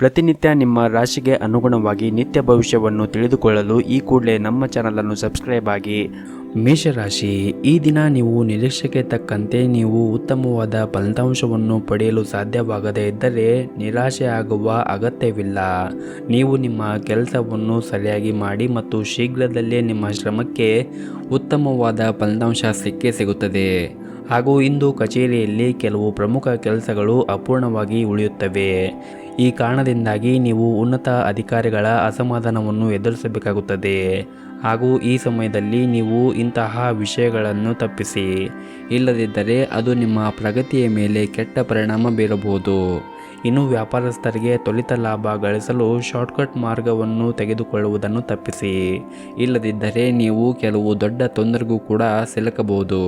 ಪ್ರತಿನಿತ್ಯ ನಿಮ್ಮ ರಾಶಿಗೆ ಅನುಗುಣವಾಗಿ ನಿತ್ಯ ಭವಿಷ್ಯವನ್ನು ತಿಳಿದುಕೊಳ್ಳಲು ಈ ಕೂಡಲೇ ನಮ್ಮ ಚಾನಲನ್ನು ಸಬ್ಸ್ಕ್ರೈಬ್ ಆಗಿ. ಮೇಷರಾಶಿ, ಈ ದಿನ ನೀವು ನಿರೀಕ್ಷೆಗೆ ತಕ್ಕಂತೆ ನೀವು ಉತ್ತಮವಾದ ಫಲಿತಾಂಶವನ್ನು ಪಡೆಯಲು ಸಾಧ್ಯವಾಗದೇ ಇದ್ದರೆ ನಿರಾಶೆ ಆಗುವ ಅಗತ್ಯವಿಲ್ಲ. ನೀವು ನಿಮ್ಮ ಕೆಲಸವನ್ನು ಸರಿಯಾಗಿ ಮಾಡಿ ಮತ್ತು ಶೀಘ್ರದಲ್ಲೇ ನಿಮ್ಮ ಶ್ರಮಕ್ಕೆ ಉತ್ತಮವಾದ ಫಲಿತಾಂಶ ಸಿಗುತ್ತದೆ. ಹಾಗೂ ಇಂದು ಕಚೇರಿಯಲ್ಲಿ ಕೆಲವು ಪ್ರಮುಖ ಕೆಲಸಗಳು ಅಪೂರ್ಣವಾಗಿ ಉಳಿಯುತ್ತವೆ. ಈ ಕಾರಣದಿಂದಾಗಿ ನೀವು ಉನ್ನತ ಅಧಿಕಾರಿಗಳ ಅಸಮಾಧಾನವನ್ನು ಎದುರಿಸಬೇಕಾಗುತ್ತದೆ. ಹಾಗೂ ಈ ಸಮಯದಲ್ಲಿ ನೀವು ಇಂತಹ ವಿಷಯಗಳನ್ನು ತಪ್ಪಿಸಿ, ಇಲ್ಲದಿದ್ದರೆ ಅದು ನಿಮ್ಮ ಪ್ರಗತಿಯ ಮೇಲೆ ಕೆಟ್ಟ ಪರಿಣಾಮ ಬೀರಬಹುದು. ಇನ್ನು ವ್ಯಾಪಾರಸ್ಥರಿಗೆ ತ್ವರಿತ ಲಾಭ ಗಳಿಸಲು ಶಾರ್ಟ್ಕಟ್ ಮಾರ್ಗವನ್ನು ತೆಗೆದುಕೊಳ್ಳುವುದನ್ನು ತಪ್ಪಿಸಿ, ಇಲ್ಲದಿದ್ದರೆ ನೀವು ಕೆಲವು ದೊಡ್ಡ ತೊಂದರೆಗೂ ಕೂಡ ಸಿಲುಕಬಹುದು.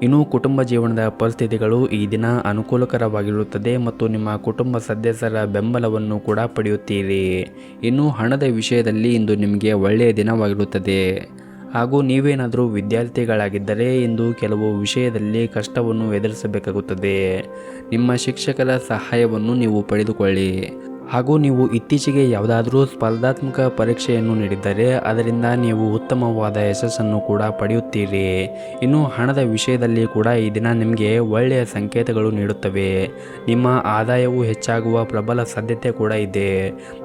ಇನ್ನು ಕುಟುಂಬ ಜೀವನದ ಪರಿಸ್ಥಿತಿಗಳು ಈ ದಿನ ಅನುಕೂಲಕರವಾಗಿರುತ್ತದೆ ಮತ್ತು ನಿಮ್ಮ ಕುಟುಂಬ ಸದಸ್ಯರ ಬೆಂಬಲವನ್ನು ಕೂಡ ಪಡೆಯುತ್ತೀರಿ. ಇನ್ನು ಹಣದ ವಿಷಯದಲ್ಲಿ ಇಂದು ನಿಮಗೆ ಒಳ್ಳೆಯ ದಿನವಾಗಿರುತ್ತದೆ. ಹಾಗೂ ನೀವೇನಾದರೂ ವಿದ್ಯಾರ್ಥಿಗಳಾಗಿದ್ದರೆ ಇಂದು ಕೆಲವು ವಿಷಯದಲ್ಲಿ ಕಷ್ಟವನ್ನು ಎದುರಿಸಬೇಕಾಗುತ್ತದೆ. ನಿಮ್ಮ ಶಿಕ್ಷಕರ ಸಹಾಯವನ್ನು ನೀವು ಪಡೆದುಕೊಳ್ಳಿ. ಹಾಗೂ ನೀವು ಇತ್ತೀಚೆಗೆ ಯಾವುದಾದರೂ ಸ್ಪರ್ಧಾತ್ಮಕ ಪರೀಕ್ಷೆಯನ್ನು ನೀಡಿದ್ದರೆ ಅದರಿಂದ ನೀವು ಉತ್ತಮವಾದ ಯಶಸ್ಸನ್ನು ಕೂಡ ಪಡೆಯುತ್ತೀರಿ. ಇನ್ನು ಹಣದ ವಿಷಯದಲ್ಲಿ ಕೂಡ ಈ ದಿನ ನಿಮಗೆ ಒಳ್ಳೆಯ ಸಂಕೇತಗಳು ನೀಡುತ್ತವೆ. ನಿಮ್ಮ ಆದಾಯವು ಹೆಚ್ಚಾಗುವ ಪ್ರಬಲ ಸಾಧ್ಯತೆ ಕೂಡ ಇದೆ.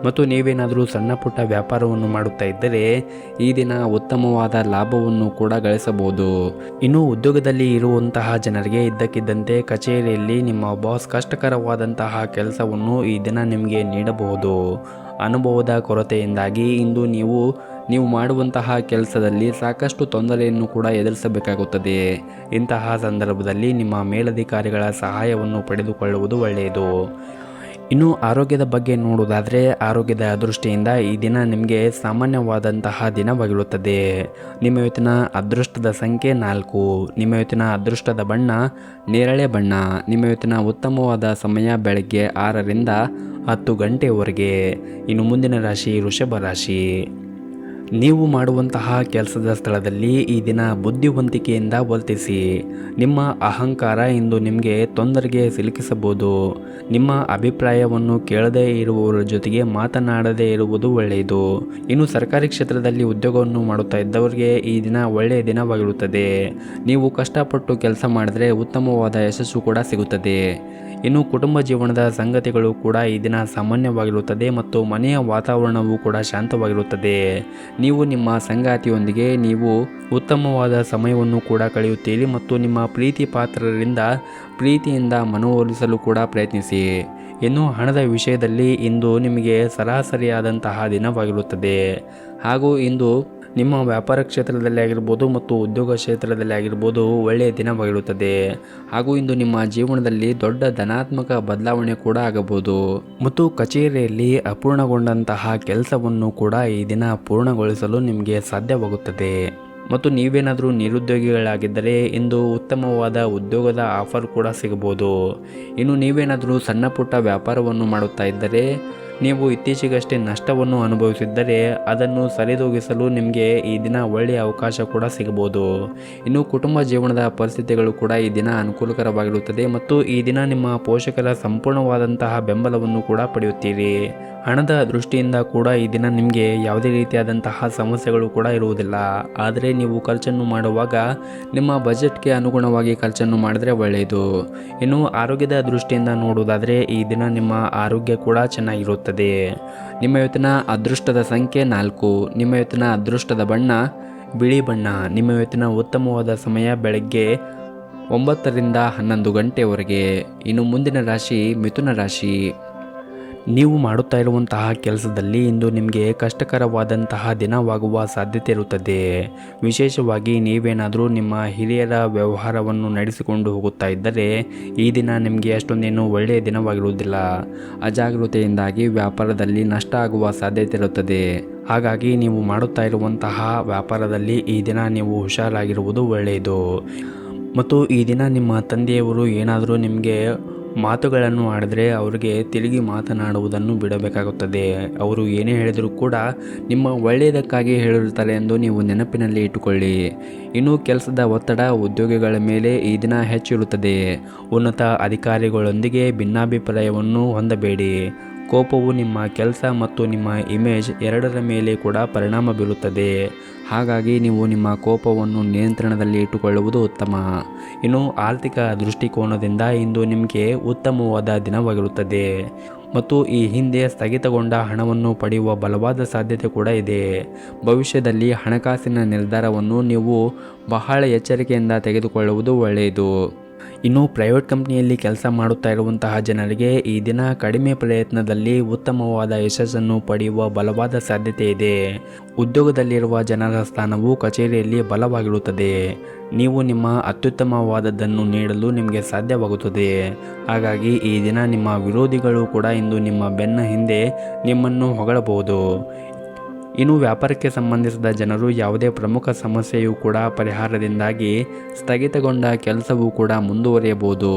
ಮತ್ತು ನೀವೇನಾದರೂ ಸಣ್ಣ ಪುಟ್ಟ ವ್ಯಾಪಾರವನ್ನು ಮಾಡುತ್ತಾ ಇದ್ದರೆ ಈ ದಿನ ಉತ್ತಮವಾದ ಲಾಭವನ್ನು ಕೂಡ ಗಳಿಸಬಹುದು. ಇನ್ನು ಉದ್ಯೋಗದಲ್ಲಿ ಇರುವಂತಹ ಜನರಿಗೆ ಇದ್ದಕ್ಕಿದ್ದಂತೆ ಕಚೇರಿಯಲ್ಲಿ ನಿಮ್ಮ ಬಾಸ್ ಕಷ್ಟಕರವಾದಂತಹ ಕೆಲಸವನ್ನು ಈ ದಿನ ನಿಮಗೆ ನೀಡಬಹುದು. ಅನುಭವದ ಕೊರತೆಯಿಂದಾಗಿ ಇಂದು ನೀವು ಮಾಡುವಂತಹ ಕೆಲಸದಲ್ಲಿ ಸಾಕಷ್ಟು ತೊಂದರೆಯನ್ನು ಕೂಡ ಎದುರಿಸಬೇಕಾಗುತ್ತದೆ. ಇಂತಹ ಸಂದರ್ಭದಲ್ಲಿ ನಿಮ್ಮ ಮೇಲಧಿಕಾರಿಗಳ ಸಹಾಯವನ್ನು ಪಡೆದುಕೊಳ್ಳುವುದು ಒಳ್ಳೆಯದು. ಇನ್ನು ಆರೋಗ್ಯದ ಬಗ್ಗೆ ನೋಡುವುದಾದರೆ ಆರೋಗ್ಯದ ದೃಷ್ಟಿಯಿಂದ ಈ ದಿನ ನಿಮಗೆ ಸಾಮಾನ್ಯವಾದಂತಹ ದಿನವಾಗಿರುತ್ತದೆ. ನಿಮ್ಮ ಇವತ್ತಿನ ಅದೃಷ್ಟದ ಸಂಖ್ಯೆ 4. ನಿಮ್ಮ ಇವತ್ತಿನ ಅದೃಷ್ಟದ ಬಣ್ಣ ನೇರಳೆ ಬಣ್ಣ. ನಿಮ್ಮ ಇವತ್ತಿನ ಉತ್ತಮವಾದ ಸಮಯ ಬೆಳಗ್ಗೆ 6ರಿಂದ 10 ಗಂಟೆಯವರೆಗೆ. ಇನ್ನು ಮುಂದಿನ ರಾಶಿ ವೃಷಭ ರಾಶಿ. ನೀವು ಮಾಡುವಂತಹ ಕೆಲಸದ ಸ್ಥಳದಲ್ಲಿ ಈ ದಿನ ಬುದ್ಧಿವಂತಿಕೆಯಿಂದ ವರ್ತಿಸಿ. ನಿಮ್ಮ ಅಹಂಕಾರ ಇಂದು ನಿಮಗೆ ತೊಂದರೆಗೆ ಸಿಲುಕಿಸಬಹುದು. ನಿಮ್ಮ ಅಭಿಪ್ರಾಯವನ್ನು ಕೇಳದೇ ಇರುವವರ ಜೊತೆಗೆ ಮಾತನಾಡದೇ ಇರುವುದು ಒಳ್ಳೆಯದು. ಇನ್ನು ಸರ್ಕಾರಿ ಕ್ಷೇತ್ರದಲ್ಲಿ ಉದ್ಯೋಗವನ್ನು ಮಾಡುತ್ತಾ ಇದ್ದವರಿಗೆ ಈ ದಿನ ಒಳ್ಳೆಯ ದಿನವಾಗಿರುತ್ತದೆ. ನೀವು ಕಷ್ಟಪಟ್ಟು ಕೆಲಸ ಮಾಡಿದರೆ ಉತ್ತಮವಾದ ಯಶಸ್ಸು ಕೂಡ ಸಿಗುತ್ತದೆ. ಇನ್ನು ಕುಟುಂಬ ಜೀವನದ ಸಂಗತಿಗಳು ಕೂಡ ಈ ದಿನ ಸಾಮಾನ್ಯವಾಗಿರುತ್ತದೆ ಮತ್ತು ಮನೆಯ ವಾತಾವರಣವೂ ಕೂಡ ಶಾಂತವಾಗಿರುತ್ತದೆ. ನೀವು ನಿಮ್ಮ ಸಂಗಾತಿಯೊಂದಿಗೆ ನೀವು ಉತ್ತಮವಾದ ಸಮಯವನ್ನು ಕೂಡ ಕಳೆಯುತ್ತೀರಿ ಮತ್ತು ನಿಮ್ಮ ಪ್ರೀತಿ ಪಾತ್ರರಿಂದ ಪ್ರೀತಿಯಿಂದ ಮನವೊಲಿಸಲು ಕೂಡ ಪ್ರಯತ್ನಿಸಿ. ಇನ್ನು ಹಣದ ವಿಷಯದಲ್ಲಿ ಇಂದು ನಿಮಗೆ ಸರಾಸರಿಯಾದಂತಹ ದಿನವಾಗಿರುತ್ತದೆ. ಹಾಗೂ ಇಂದು ನಿಮ್ಮ ವ್ಯಾಪಾರ ಕ್ಷೇತ್ರದಲ್ಲಿ ಆಗಿರ್ಬೋದು ಮತ್ತು ಉದ್ಯೋಗ ಕ್ಷೇತ್ರದಲ್ಲಿ ಆಗಿರ್ಬೋದು ಒಳ್ಳೆಯ ದಿನವಾಗಿರುತ್ತದೆ. ಹಾಗೂ ಇಂದು ನಿಮ್ಮ ಜೀವನದಲ್ಲಿ ದೊಡ್ಡ ಧನಾತ್ಮಕ ಬದಲಾವಣೆ ಕೂಡ ಆಗಬಹುದು. ಮತ್ತು ಕಚೇರಿಯಲ್ಲಿ ಅಪೂರ್ಣಗೊಂಡಂತಹ ಕೆಲಸವನ್ನು ಕೂಡ ಈ ದಿನ ಪೂರ್ಣಗೊಳಿಸಲು ನಿಮಗೆ ಸಾಧ್ಯವಾಗುತ್ತದೆ. ಮತ್ತು ನೀವೇನಾದರೂ ನಿರುದ್ಯೋಗಿಗಳಾಗಿದ್ದರೆ ಇಂದು ಉತ್ತಮವಾದ ಉದ್ಯೋಗದ ಆಫರ್ ಕೂಡ ಸಿಗಬಹುದು. ಇನ್ನು ನೀವೇನಾದರೂ ಸಣ್ಣ ಪುಟ್ಟ ವ್ಯಾಪಾರವನ್ನು ಮಾಡುತ್ತಾ ಇದ್ದರೆ ನೀವು ಇತ್ತೀಚೆಗಷ್ಟೇ ನಷ್ಟವನ್ನು ಅನುಭವಿಸಿದ್ದರೆ ಅದನ್ನು ಸರಿದೂಗಿಸಲು ನಿಮಗೆ ಈ ದಿನ ಒಳ್ಳೆಯ ಅವಕಾಶ ಕೂಡ ಸಿಗಬಹುದು. ಇನ್ನು ಕುಟುಂಬ ಜೀವನದ ಪರಿಸ್ಥಿತಿಗಳು ಕೂಡ ಈ ದಿನ ಅನುಕೂಲಕರವಾಗಿರುತ್ತದೆ ಮತ್ತು ಈ ದಿನ ನಿಮ್ಮ ಪೋಷಕರ ಸಂಪೂರ್ಣವಾದಂತಹ ಬೆಂಬಲವನ್ನು ಕೂಡ ಪಡೆಯುತ್ತೀರಿ. ಹಣದ ದೃಷ್ಟಿಯಿಂದ ಕೂಡ ಈ ದಿನ ನಿಮಗೆ ಯಾವುದೇ ರೀತಿಯಾದಂತಹ ಸಮಸ್ಯೆಗಳು ಕೂಡ ಇರುವುದಿಲ್ಲ. ಆದರೆ ನೀವು ಖರ್ಚನ್ನು ಮಾಡುವಾಗ ನಿಮ್ಮ ಬಜೆಟ್ಗೆ ಅನುಗುಣವಾಗಿ ಖರ್ಚನ್ನು ಮಾಡಿದರೆ ಒಳ್ಳೆಯದು. ಇನ್ನು ಆರೋಗ್ಯದ ದೃಷ್ಟಿಯಿಂದ ನೋಡುವುದಾದರೆ ಈ ದಿನ ನಿಮ್ಮ ಆರೋಗ್ಯ ಕೂಡ ಚೆನ್ನಾಗಿರುತ್ತದೆ. ನಿಮ್ಮ ಇವತ್ತಿನ ಅದೃಷ್ಟದ ಸಂಖ್ಯೆ 4. ನಿಮ್ಮ ಇವತ್ತಿನ ಅದೃಷ್ಟದ ಬಣ್ಣ ಬಿಳಿ ಬಣ್ಣ. ನಿಮ್ಮ ಇವತ್ತಿನ ಉತ್ತಮವಾದ ಸಮಯ ಬೆಳಗ್ಗೆ 9ರಿಂದ 11 ಗಂಟೆಯವರೆಗೆ. ಇನ್ನು ಮುಂದಿನ ರಾಶಿ ಮಿಥುನ ರಾಶಿ. ನೀವು ಮಾಡುತ್ತಾ ಇರುವಂತಹ ಕೆಲಸದಲ್ಲಿ ಇಂದು ನಿಮಗೆ ಕಷ್ಟಕರವಾದಂತಹ ದಿನವಾಗುವ ಸಾಧ್ಯತೆ ಇರುತ್ತದೆ. ವಿಶೇಷವಾಗಿ ನೀವೇನಾದರೂ ನಿಮ್ಮ ಹಿರಿಯರ ವ್ಯವಹಾರವನ್ನು ನಡೆಸಿಕೊಂಡು ಹೋಗುತ್ತಾ ಇದ್ದರೆ ಈ ದಿನ ನಿಮಗೆ ಅಷ್ಟೊಂದೇನು ಒಳ್ಳೆಯ ದಿನವಾಗಿರುವುದಿಲ್ಲ. ಅಜಾಗರೂಕತೆಯಿಂದಾಗಿ ವ್ಯಾಪಾರದಲ್ಲಿ ನಷ್ಟ ಆಗುವ ಸಾಧ್ಯತೆ ಇರುತ್ತದೆ. ಹಾಗಾಗಿ ನೀವು ಮಾಡುತ್ತಾ ಇರುವಂತಹ ವ್ಯಾಪಾರದಲ್ಲಿ ಈ ದಿನ ನೀವು ಹುಷಾರಾಗಿರುವುದು ಒಳ್ಳೆಯದು. ಮತ್ತು ಈ ದಿನ ನಿಮ್ಮ ತಂದೆಯವರು ಏನಾದರೂ ನಿಮಗೆ ಮಾತುಗಳನ್ನು ಆಡಿದರೆ ಅವರಿಗೆ ತಿರುಗಿ ಮಾತನಾಡುವುದನ್ನು ಬಿಡಬೇಕಾಗುತ್ತದೆ. ಅವರು ಏನೇ ಹೇಳಿದರೂ ಕೂಡ ನಿಮ್ಮ ಒಳ್ಳೆಯದಕ್ಕಾಗಿ ಹೇಳಿರುತ್ತಾರೆ ಎಂದು ನೀವು ನೆನಪಿನಲ್ಲಿ ಇಟ್ಟುಕೊಳ್ಳಿ. ಇನ್ನು ಕೆಲಸದ ಒತ್ತಡ ಉದ್ಯೋಗಿಗಳ ಮೇಲೆ ಈ ದಿನ ಹೆಚ್ಚಿರುತ್ತದೆ. ಉನ್ನತ ಅಧಿಕಾರಿಗಳೊಂದಿಗೆ ಭಿನ್ನಾಭಿಪ್ರಾಯವನ್ನು ಹೊಂದಬೇಡಿ. ಕೋಪವು ನಿಮ್ಮ ಕೆಲಸ ಮತ್ತು ನಿಮ್ಮ ಇಮೇಜ್ ಎರಡರ ಮೇಲೆ ಕೂಡ ಪರಿಣಾಮ ಬೀರುತ್ತದೆ. ಹಾಗಾಗಿ ನೀವು ನಿಮ್ಮ ಕೋಪವನ್ನು ನಿಯಂತ್ರಣದಲ್ಲಿ ಇಟ್ಟುಕೊಳ್ಳುವುದು ಉತ್ತಮ. ಇನ್ನು ಆರ್ಥಿಕ ದೃಷ್ಟಿಕೋನದಿಂದ ಇಂದು ನಿಮಗೆ ಉತ್ತಮವಾದ ದಿನವಾಗಿರುತ್ತದೆ ಮತ್ತು ಈ ಹಿಂದೆ ಸ್ಥಗಿತಗೊಂಡ ಹಣವನ್ನು ಪಡೆಯುವ ಬಲವಾದ ಸಾಧ್ಯತೆ ಕೂಡ ಇದೆ. ಭವಿಷ್ಯದಲ್ಲಿ ಹಣಕಾಸಿನ ನಿರ್ಧಾರವನ್ನು ನೀವು ಬಹಳ ಎಚ್ಚರಿಕೆಯಿಂದ ತೆಗೆದುಕೊಳ್ಳುವುದು ಒಳ್ಳೆಯದು. ಇನ್ನು ಪ್ರೈವೇಟ್ ಕಂಪ್ನಿಯಲ್ಲಿ ಕೆಲಸ ಮಾಡುತ್ತಾ ಇರುವಂತಹ ಜನರಿಗೆ ಈ ದಿನ ಕಡಿಮೆ ಪ್ರಯತ್ನದಲ್ಲಿ ಉತ್ತಮವಾದ ಯಶಸ್ಸನ್ನು ಪಡೆಯುವ ಬಲವಾದ ಸಾಧ್ಯತೆ ಇದೆ. ಉದ್ಯೋಗದಲ್ಲಿರುವ ಜನರ ಸ್ಥಾನವು ಕಚೇರಿಯಲ್ಲಿ ಬಲವಾಗಿರುತ್ತದೆ. ನೀವು ನಿಮ್ಮ ಅತ್ಯುತ್ತಮವಾದದ್ದನ್ನು ನೀಡಲು ನಿಮಗೆ ಸಾಧ್ಯವಾಗುತ್ತದೆ. ಹಾಗಾಗಿ ಈ ದಿನ ನಿಮ್ಮ ವಿರೋಧಿಗಳು ಕೂಡ ಇಂದು ನಿಮ್ಮ ಬೆನ್ನ ಹಿಂದೆ ನಿಮ್ಮನ್ನು ಹೊಗಳಬಹುದು. ಇನ್ನು ವ್ಯಾಪಾರಕ್ಕೆ ಸಂಬಂಧಿಸಿದ ಜನರು ಯಾವುದೇ ಪ್ರಮುಖ ಸಮಸ್ಯೆಯೂ ಕೂಡ ಪರಿಹಾರದಿಂದಾಗಿ ಸ್ಥಗಿತಗೊಂಡ ಕೆಲಸವೂ ಕೂಡ ಮುಂದುವರಿಯಬಹುದು.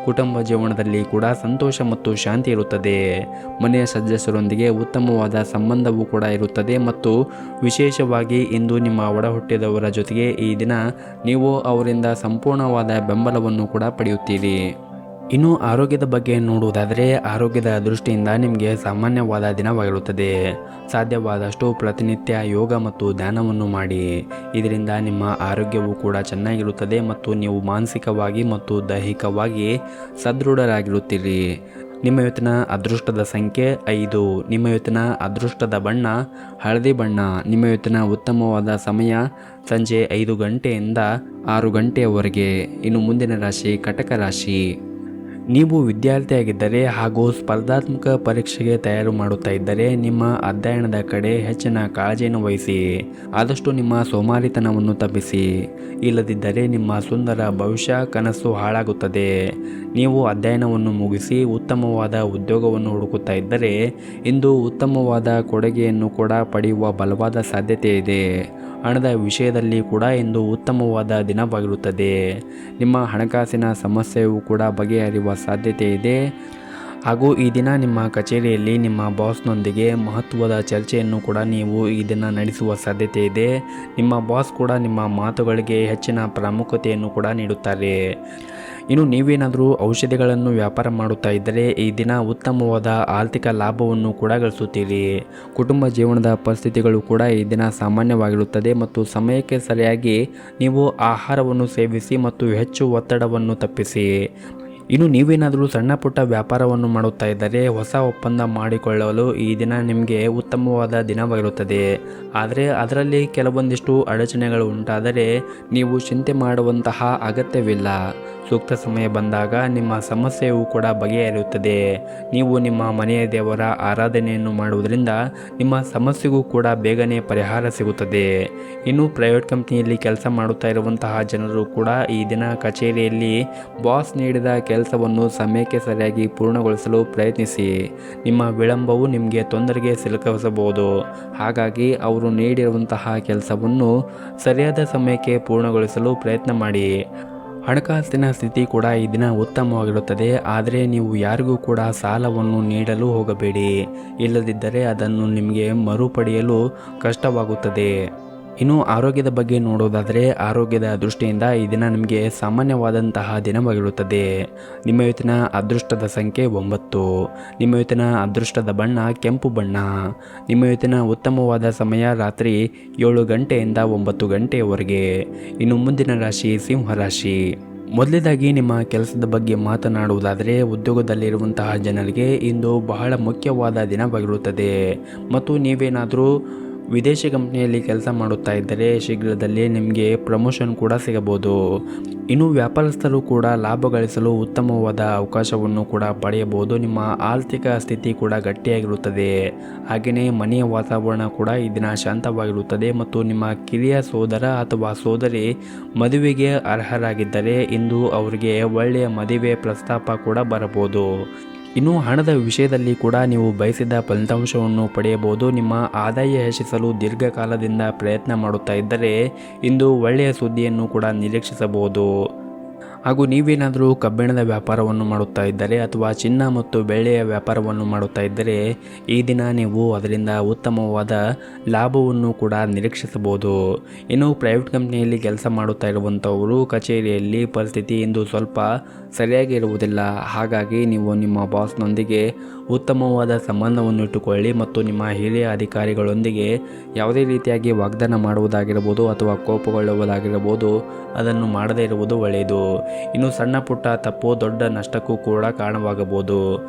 ಕುಟುಂಬ ಜೀವನದಲ್ಲಿ ಕೂಡ ಸಂತೋಷ ಮತ್ತು ಶಾಂತಿ ಇರುತ್ತದೆ. ಮನೆಯ ಸದಸ್ಯರೊಂದಿಗೆ ಉತ್ತಮವಾದ ಸಂಬಂಧವೂ ಕೂಡ ಇರುತ್ತದೆ ಮತ್ತು ವಿಶೇಷವಾಗಿ ಇಂದು ನಿಮ್ಮ ಒಡಹುಟ್ಟಿದವರ ಜೊತೆಗೆ ಈ ದಿನ ನೀವು ಅವರಿಂದ ಸಂಪೂರ್ಣವಾದ ಬೆಂಬಲವನ್ನು ಕೂಡ ಪಡೆಯುತ್ತೀರಿ. ಇನ್ನು ಆರೋಗ್ಯದ ಬಗ್ಗೆ ನೋಡುವುದಾದರೆ ಆರೋಗ್ಯದ ದೃಷ್ಟಿಯಿಂದ ನಿಮಗೆ ಸಾಮಾನ್ಯವಾದ ದಿನವಾಗಿರುತ್ತದೆ. ಸಾಧ್ಯವಾದಷ್ಟು ಪ್ರತಿನಿತ್ಯ ಯೋಗ ಮತ್ತು ಧ್ಯಾನವನ್ನು ಮಾಡಿ. ಇದರಿಂದ ನಿಮ್ಮ ಆರೋಗ್ಯವು ಕೂಡ ಚೆನ್ನಾಗಿರುತ್ತದೆ ಮತ್ತು ನೀವು ಮಾನಸಿಕವಾಗಿ ಮತ್ತು ದೈಹಿಕವಾಗಿ ಸದೃಢರಾಗಿರುತ್ತೀರಿ. ನಿಮ್ಮ ಇವತ್ತಿನ ಅದೃಷ್ಟದ ಸಂಖ್ಯೆ 5. ನಿಮ್ಮ ಇವತ್ತಿನ ಅದೃಷ್ಟದ ಬಣ್ಣ ಹಳದಿ ಬಣ್ಣ. ನಿಮ್ಮ ಇವತ್ತಿನ ಉತ್ತಮವಾದ ಸಮಯ ಸಂಜೆ 5 ಗಂಟೆಯಿಂದ 6 ಗಂಟೆಯವರೆಗೆ. ಇನ್ನು ಮುಂದಿನ ರಾಶಿ ಕಟಕ ರಾಶಿ. ನೀವು ವಿದ್ಯಾರ್ಥಿಯಾಗಿದ್ದರೆ ಹಾಗೂ ಸ್ಪರ್ಧಾತ್ಮಕ ಪರೀಕ್ಷೆಗೆ ತಯಾರು ಮಾಡುತ್ತಾ ಇದ್ದರೆ ನಿಮ್ಮ ಅಧ್ಯಯನದ ಕಡೆ ಹೆಚ್ಚಿನ ಕಾಳಜಿಯನ್ನು ವಹಿಸಿ. ಆದಷ್ಟು ನಿಮ್ಮ ಸೋಮಾರಿತನವನ್ನು ತಪ್ಪಿಸಿ. ಇಲ್ಲದಿದ್ದರೆ ನಿಮ್ಮ ಸುಂದರ ಭವಿಷ್ಯ ಕನಸು ಹಾಳಾಗುತ್ತದೆ. ನೀವು ಅಧ್ಯಯನವನ್ನು ಮುಗಿಸಿ ಉತ್ತಮವಾದ ಉದ್ಯೋಗವನ್ನು ಹುಡುಕುತ್ತಾ ಇದ್ದರೆ ಇಂದು ಉತ್ತಮವಾದ ಕೊಡುಗೆಯನ್ನು ಕೂಡ ಪಡೆಯುವ ಬಲವಾದ ಸಾಧ್ಯತೆ ಇದೆ. ಹಣದ ವಿಷಯದಲ್ಲಿ ಕೂಡ ಇಂದು ಉತ್ತಮವಾದ ದಿನವಾಗಿರುತ್ತದೆ. ನಿಮ್ಮ ಹಣಕಾಸಿನ ಸಮಸ್ಯೆಯೂ ಕೂಡ ಬಗೆಹರಿಯುವ ಸಾಧ್ಯತೆ ಇದೆ. ಹಾಗೂ ಈ ದಿನ ನಿಮ್ಮ ಕಚೇರಿಯಲ್ಲಿ ನಿಮ್ಮ ಬಾಸ್ನೊಂದಿಗೆ ಮಹತ್ವದ ಚರ್ಚೆಯನ್ನು ಕೂಡ ನೀವು ಈ ದಿನ ನಡೆಸುವ ಸಾಧ್ಯತೆ ಇದೆ. ನಿಮ್ಮ ಬಾಸ್ ಕೂಡ ನಿಮ್ಮ ಮಾತುಗಳಿಗೆ ಹೆಚ್ಚಿನ ಪ್ರಾಮುಖ್ಯತೆಯನ್ನು ಕೂಡ ನೀಡುತ್ತಾರೆ. ಇನ್ನು ನೀವೇನಾದರೂ ಔಷಧಿಗಳನ್ನು ವ್ಯಾಪಾರ ಮಾಡುತ್ತಾ ಇದ್ದರೆ ಈ ದಿನ ಉತ್ತಮವಾದ ಆರ್ಥಿಕ ಲಾಭವನ್ನು ಕೂಡ ಗಳಿಸುತ್ತೀರಿ. ಕುಟುಂಬ ಜೀವನದ ಪರಿಸ್ಥಿತಿಗಳು ಕೂಡ ಈ ದಿನ ಸಾಮಾನ್ಯವಾಗಿರುತ್ತದೆ ಮತ್ತು ಸಮಯಕ್ಕೆ ಸರಿಯಾಗಿ ನೀವು ಆಹಾರವನ್ನು ಸೇವಿಸಿ ಮತ್ತು ಹೆಚ್ಚು ಒತ್ತಡವನ್ನು ತಪ್ಪಿಸಿ. ಇನ್ನು ನೀವೇನಾದರೂ ಸಣ್ಣ ಪುಟ್ಟ ವ್ಯಾಪಾರವನ್ನು ಮಾಡುತ್ತಾ ಇದ್ದರೆ ಹೊಸ ಒಪ್ಪಂದ ಮಾಡಿಕೊಳ್ಳಲು ಈ ದಿನ ನಿಮಗೆ ಉತ್ತಮವಾದ ದಿನವಾಗಿರುತ್ತದೆ. ಆದರೆ ಅದರಲ್ಲಿ ಕೆಲವೊಂದಿಷ್ಟು ಅಡಚಣೆಗಳು ಉಂಟಾದರೆ ನೀವು ಚಿಂತೆ ಮಾಡುವಂತಹ ಅಗತ್ಯವಿಲ್ಲ. ಸೂಕ್ತ ಸಮಯ ಬಂದಾಗ ನಿಮ್ಮ ಸಮಸ್ಯೆಯೂ ಕೂಡ ಬಗೆಹರಿಯುತ್ತದೆ. ನೀವು ನಿಮ್ಮ ಮನೆಯ ದೇವರ ಆರಾಧನೆಯನ್ನು ಮಾಡುವುದರಿಂದ ನಿಮ್ಮ ಸಮಸ್ಯೆಗೂ ಕೂಡ ಬೇಗನೆ ಪರಿಹಾರ ಸಿಗುತ್ತದೆ. ಇನ್ನು ಪ್ರೈವೇಟ್ ಕಂಪ್ನಿಯಲ್ಲಿ ಕೆಲಸ ಮಾಡುತ್ತಾ ಇರುವಂತಹ ಜನರು ಕೂಡ ಈ ದಿನ ಕಚೇರಿಯಲ್ಲಿ ಬಾಸ್ ನೀಡಿದ ಕೆಲಸವನ್ನು ಸಮಯಕ್ಕೆ ಸರಿಯಾಗಿ ಪೂರ್ಣಗೊಳಿಸಲು ಪ್ರಯತ್ನಿಸಿ. ನಿಮ್ಮ ವಿಳಂಬವು ನಿಮಗೆ ತೊಂದರೆಗೆ ಸಿಲುಕಿಸಬಹುದು. ಹಾಗಾಗಿ ಅವರು ನೀಡಿರುವಂತಹ ಕೆಲಸವನ್ನು ಸರಿಯಾದ ಸಮಯಕ್ಕೆ ಪೂರ್ಣಗೊಳಿಸಲು ಪ್ರಯತ್ನ ಮಾಡಿ. ಹಣಕಾಸಿನ ಸ್ಥಿತಿ ಕೂಡ ಈ ದಿನ ಉತ್ತಮವಾಗಿರುತ್ತದೆ. ಆದರೆ ನೀವು ಯಾರಿಗೂ ಕೂಡ ಸಾಲವನ್ನು ನೀಡಲು ಹೋಗಬೇಡಿ. ಇಲ್ಲದಿದ್ದರೆ ಅದನ್ನು ನಿಮಗೆ ಮರುಪಡೆಯಲು ಕಷ್ಟವಾಗುತ್ತದೆ. ಇನ್ನು ಆರೋಗ್ಯದ ಬಗ್ಗೆ ನೋಡೋದಾದರೆ ಆರೋಗ್ಯದ ದೃಷ್ಟಿಯಿಂದ ಈ ದಿನ ನಿಮಗೆ ಸಾಮಾನ್ಯವಾದಂತಹ ದಿನವಾಗಿರುತ್ತದೆ. ನಿಮ್ಮ ಇವತ್ತಿನ ಅದೃಷ್ಟದ ಸಂಖ್ಯೆ 9. ನಿಮ್ಮ ಇವತ್ತಿನ ಅದೃಷ್ಟದ ಬಣ್ಣ ಕೆಂಪು ಬಣ್ಣ. ನಿಮ್ಮ ಇವತ್ತಿನ ಉತ್ತಮವಾದ ಸಮಯ ರಾತ್ರಿ 7 ಗಂಟೆಯಿಂದ 9 ಗಂಟೆಯವರೆಗೆ. ಇನ್ನು ಮುಂದಿನ ರಾಶಿ ಸಿಂಹರಾಶಿ. ಮೊದಲನೇದಾಗಿ ನಿಮ್ಮ ಕೆಲಸದ ಬಗ್ಗೆ ಮಾತನಾಡುವುದಾದರೆ ಉದ್ಯೋಗದಲ್ಲಿರುವಂತಹ ಜನರಿಗೆ ಇಂದು ಬಹಳ ಮುಖ್ಯವಾದ ದಿನವಾಗಿರುತ್ತದೆ ಮತ್ತು ನೀವೇನಾದರೂ ವಿದೇಶಿ ಕಂಪ್ನಿಯಲ್ಲಿ ಕೆಲಸ ಮಾಡುತ್ತಾ ಇದ್ದರೆ ಶೀಘ್ರದಲ್ಲೇ ನಿಮಗೆ ಪ್ರಮೋಷನ್ ಕೂಡ ಸಿಗಬಹುದು. ಇನ್ನು ವ್ಯಾಪಾರಸ್ಥರು ಕೂಡ ಲಾಭ ಗಳಿಸಲು ಉತ್ತಮವಾದ ಅವಕಾಶವನ್ನು ಕೂಡ ಪಡೆಯಬಹುದು. ನಿಮ್ಮ ಆರ್ಥಿಕ ಸ್ಥಿತಿ ಕೂಡ ಗಟ್ಟಿಯಾಗಿರುತ್ತದೆ. ಹಾಗೆಯೇ ಮನೆಯ ವಾತಾವರಣ ಕೂಡ ಈ ದಿನ ಶಾಂತವಾಗಿರುತ್ತದೆ ಮತ್ತು ನಿಮ್ಮ ಕಿರಿಯ ಸೋದರ ಅಥವಾ ಸೋದರಿ ಮದುವೆಗೆ ಅರ್ಹರಾಗಿದ್ದರೆ ಇಂದು ಅವರಿಗೆ ಒಳ್ಳೆಯ ಮದುವೆ ಪ್ರಸ್ತಾಪ ಕೂಡ ಬರಬಹುದು. ಇನ್ನು ಹಣದ ವಿಷಯದಲ್ಲಿ ಕೂಡ ನೀವು ಬಯಸಿದ ಫಲಿತಾಂಶವನ್ನು ಪಡೆಯಬಹುದು. ನಿಮ್ಮ ಆದಾಯ ಹೆಚ್ಚಿಸಲು ದೀರ್ಘಕಾಲದಿಂದ ಪ್ರಯತ್ನ ಮಾಡುತ್ತಾ ಇದ್ದರೆ ಇಂದು ಒಳ್ಳೆಯ ಸುದ್ದಿಯನ್ನು ಕೂಡ ನಿರೀಕ್ಷಿಸಬಹುದು. ಹಾಗೂ ನೀವೇನಾದರೂ ಕಬ್ಬಿಣದ ವ್ಯಾಪಾರವನ್ನು ಮಾಡುತ್ತಾ ಇದ್ದರೆ ಅಥವಾ ಚಿನ್ನ ಮತ್ತು ಬೆಳ್ಳಿಯ ವ್ಯಾಪಾರವನ್ನು ಮಾಡುತ್ತಾ ಇದ್ದರೆ ಈ ದಿನ ನೀವು ಅದರಿಂದ ಉತ್ತಮವಾದ ಲಾಭವನ್ನು ಕೂಡ ನಿರೀಕ್ಷಿಸಬಹುದು. ಇನ್ನು ಪ್ರೈವೇಟ್ ಕಂಪ್ನಿಯಲ್ಲಿ ಕೆಲಸ ಮಾಡುತ್ತಾ ಇರುವಂಥವರು ಕಚೇರಿಯಲ್ಲಿ ಪರಿಸ್ಥಿತಿ ಇಂದು ಸ್ವಲ್ಪ ಸರಿಯಾಗಿ ಇರುವುದಿಲ್ಲ. ಹಾಗಾಗಿ ನೀವು ನಿಮ್ಮ ಬಾಸ್ನೊಂದಿಗೆ ಉತ್ತಮವಾದ ಸಂಬಂಧವನ್ನು ಇಟ್ಟುಕೊಳ್ಳಿ ಮತ್ತು ನಿಮ್ಮ ಹಿರಿಯ ಅಧಿಕಾರಿಗಳೊಂದಿಗೆ ಯಾವುದೇ ರೀತಿಯಾಗಿ ವಾಗ್ದಾನ ಮಾಡುವುದಾಗಿರಬಹುದು ಅಥವಾ ಕೋಪಗೊಳ್ಳುವುದಾಗಿರಬಹುದು ಅದನ್ನು ಮಾಡದೇ ಇರುವುದು ಒಳ್ಳೆಯದು. ಇನ್ನು ಸಣ್ಣ ಪುಟ್ಟ ತಪ್ಪು ದೊಡ್ಡ ನಷ್ಟಕ್ಕೂ ಕೂಡ ಕಾರಣವಾಗಬಹುದು.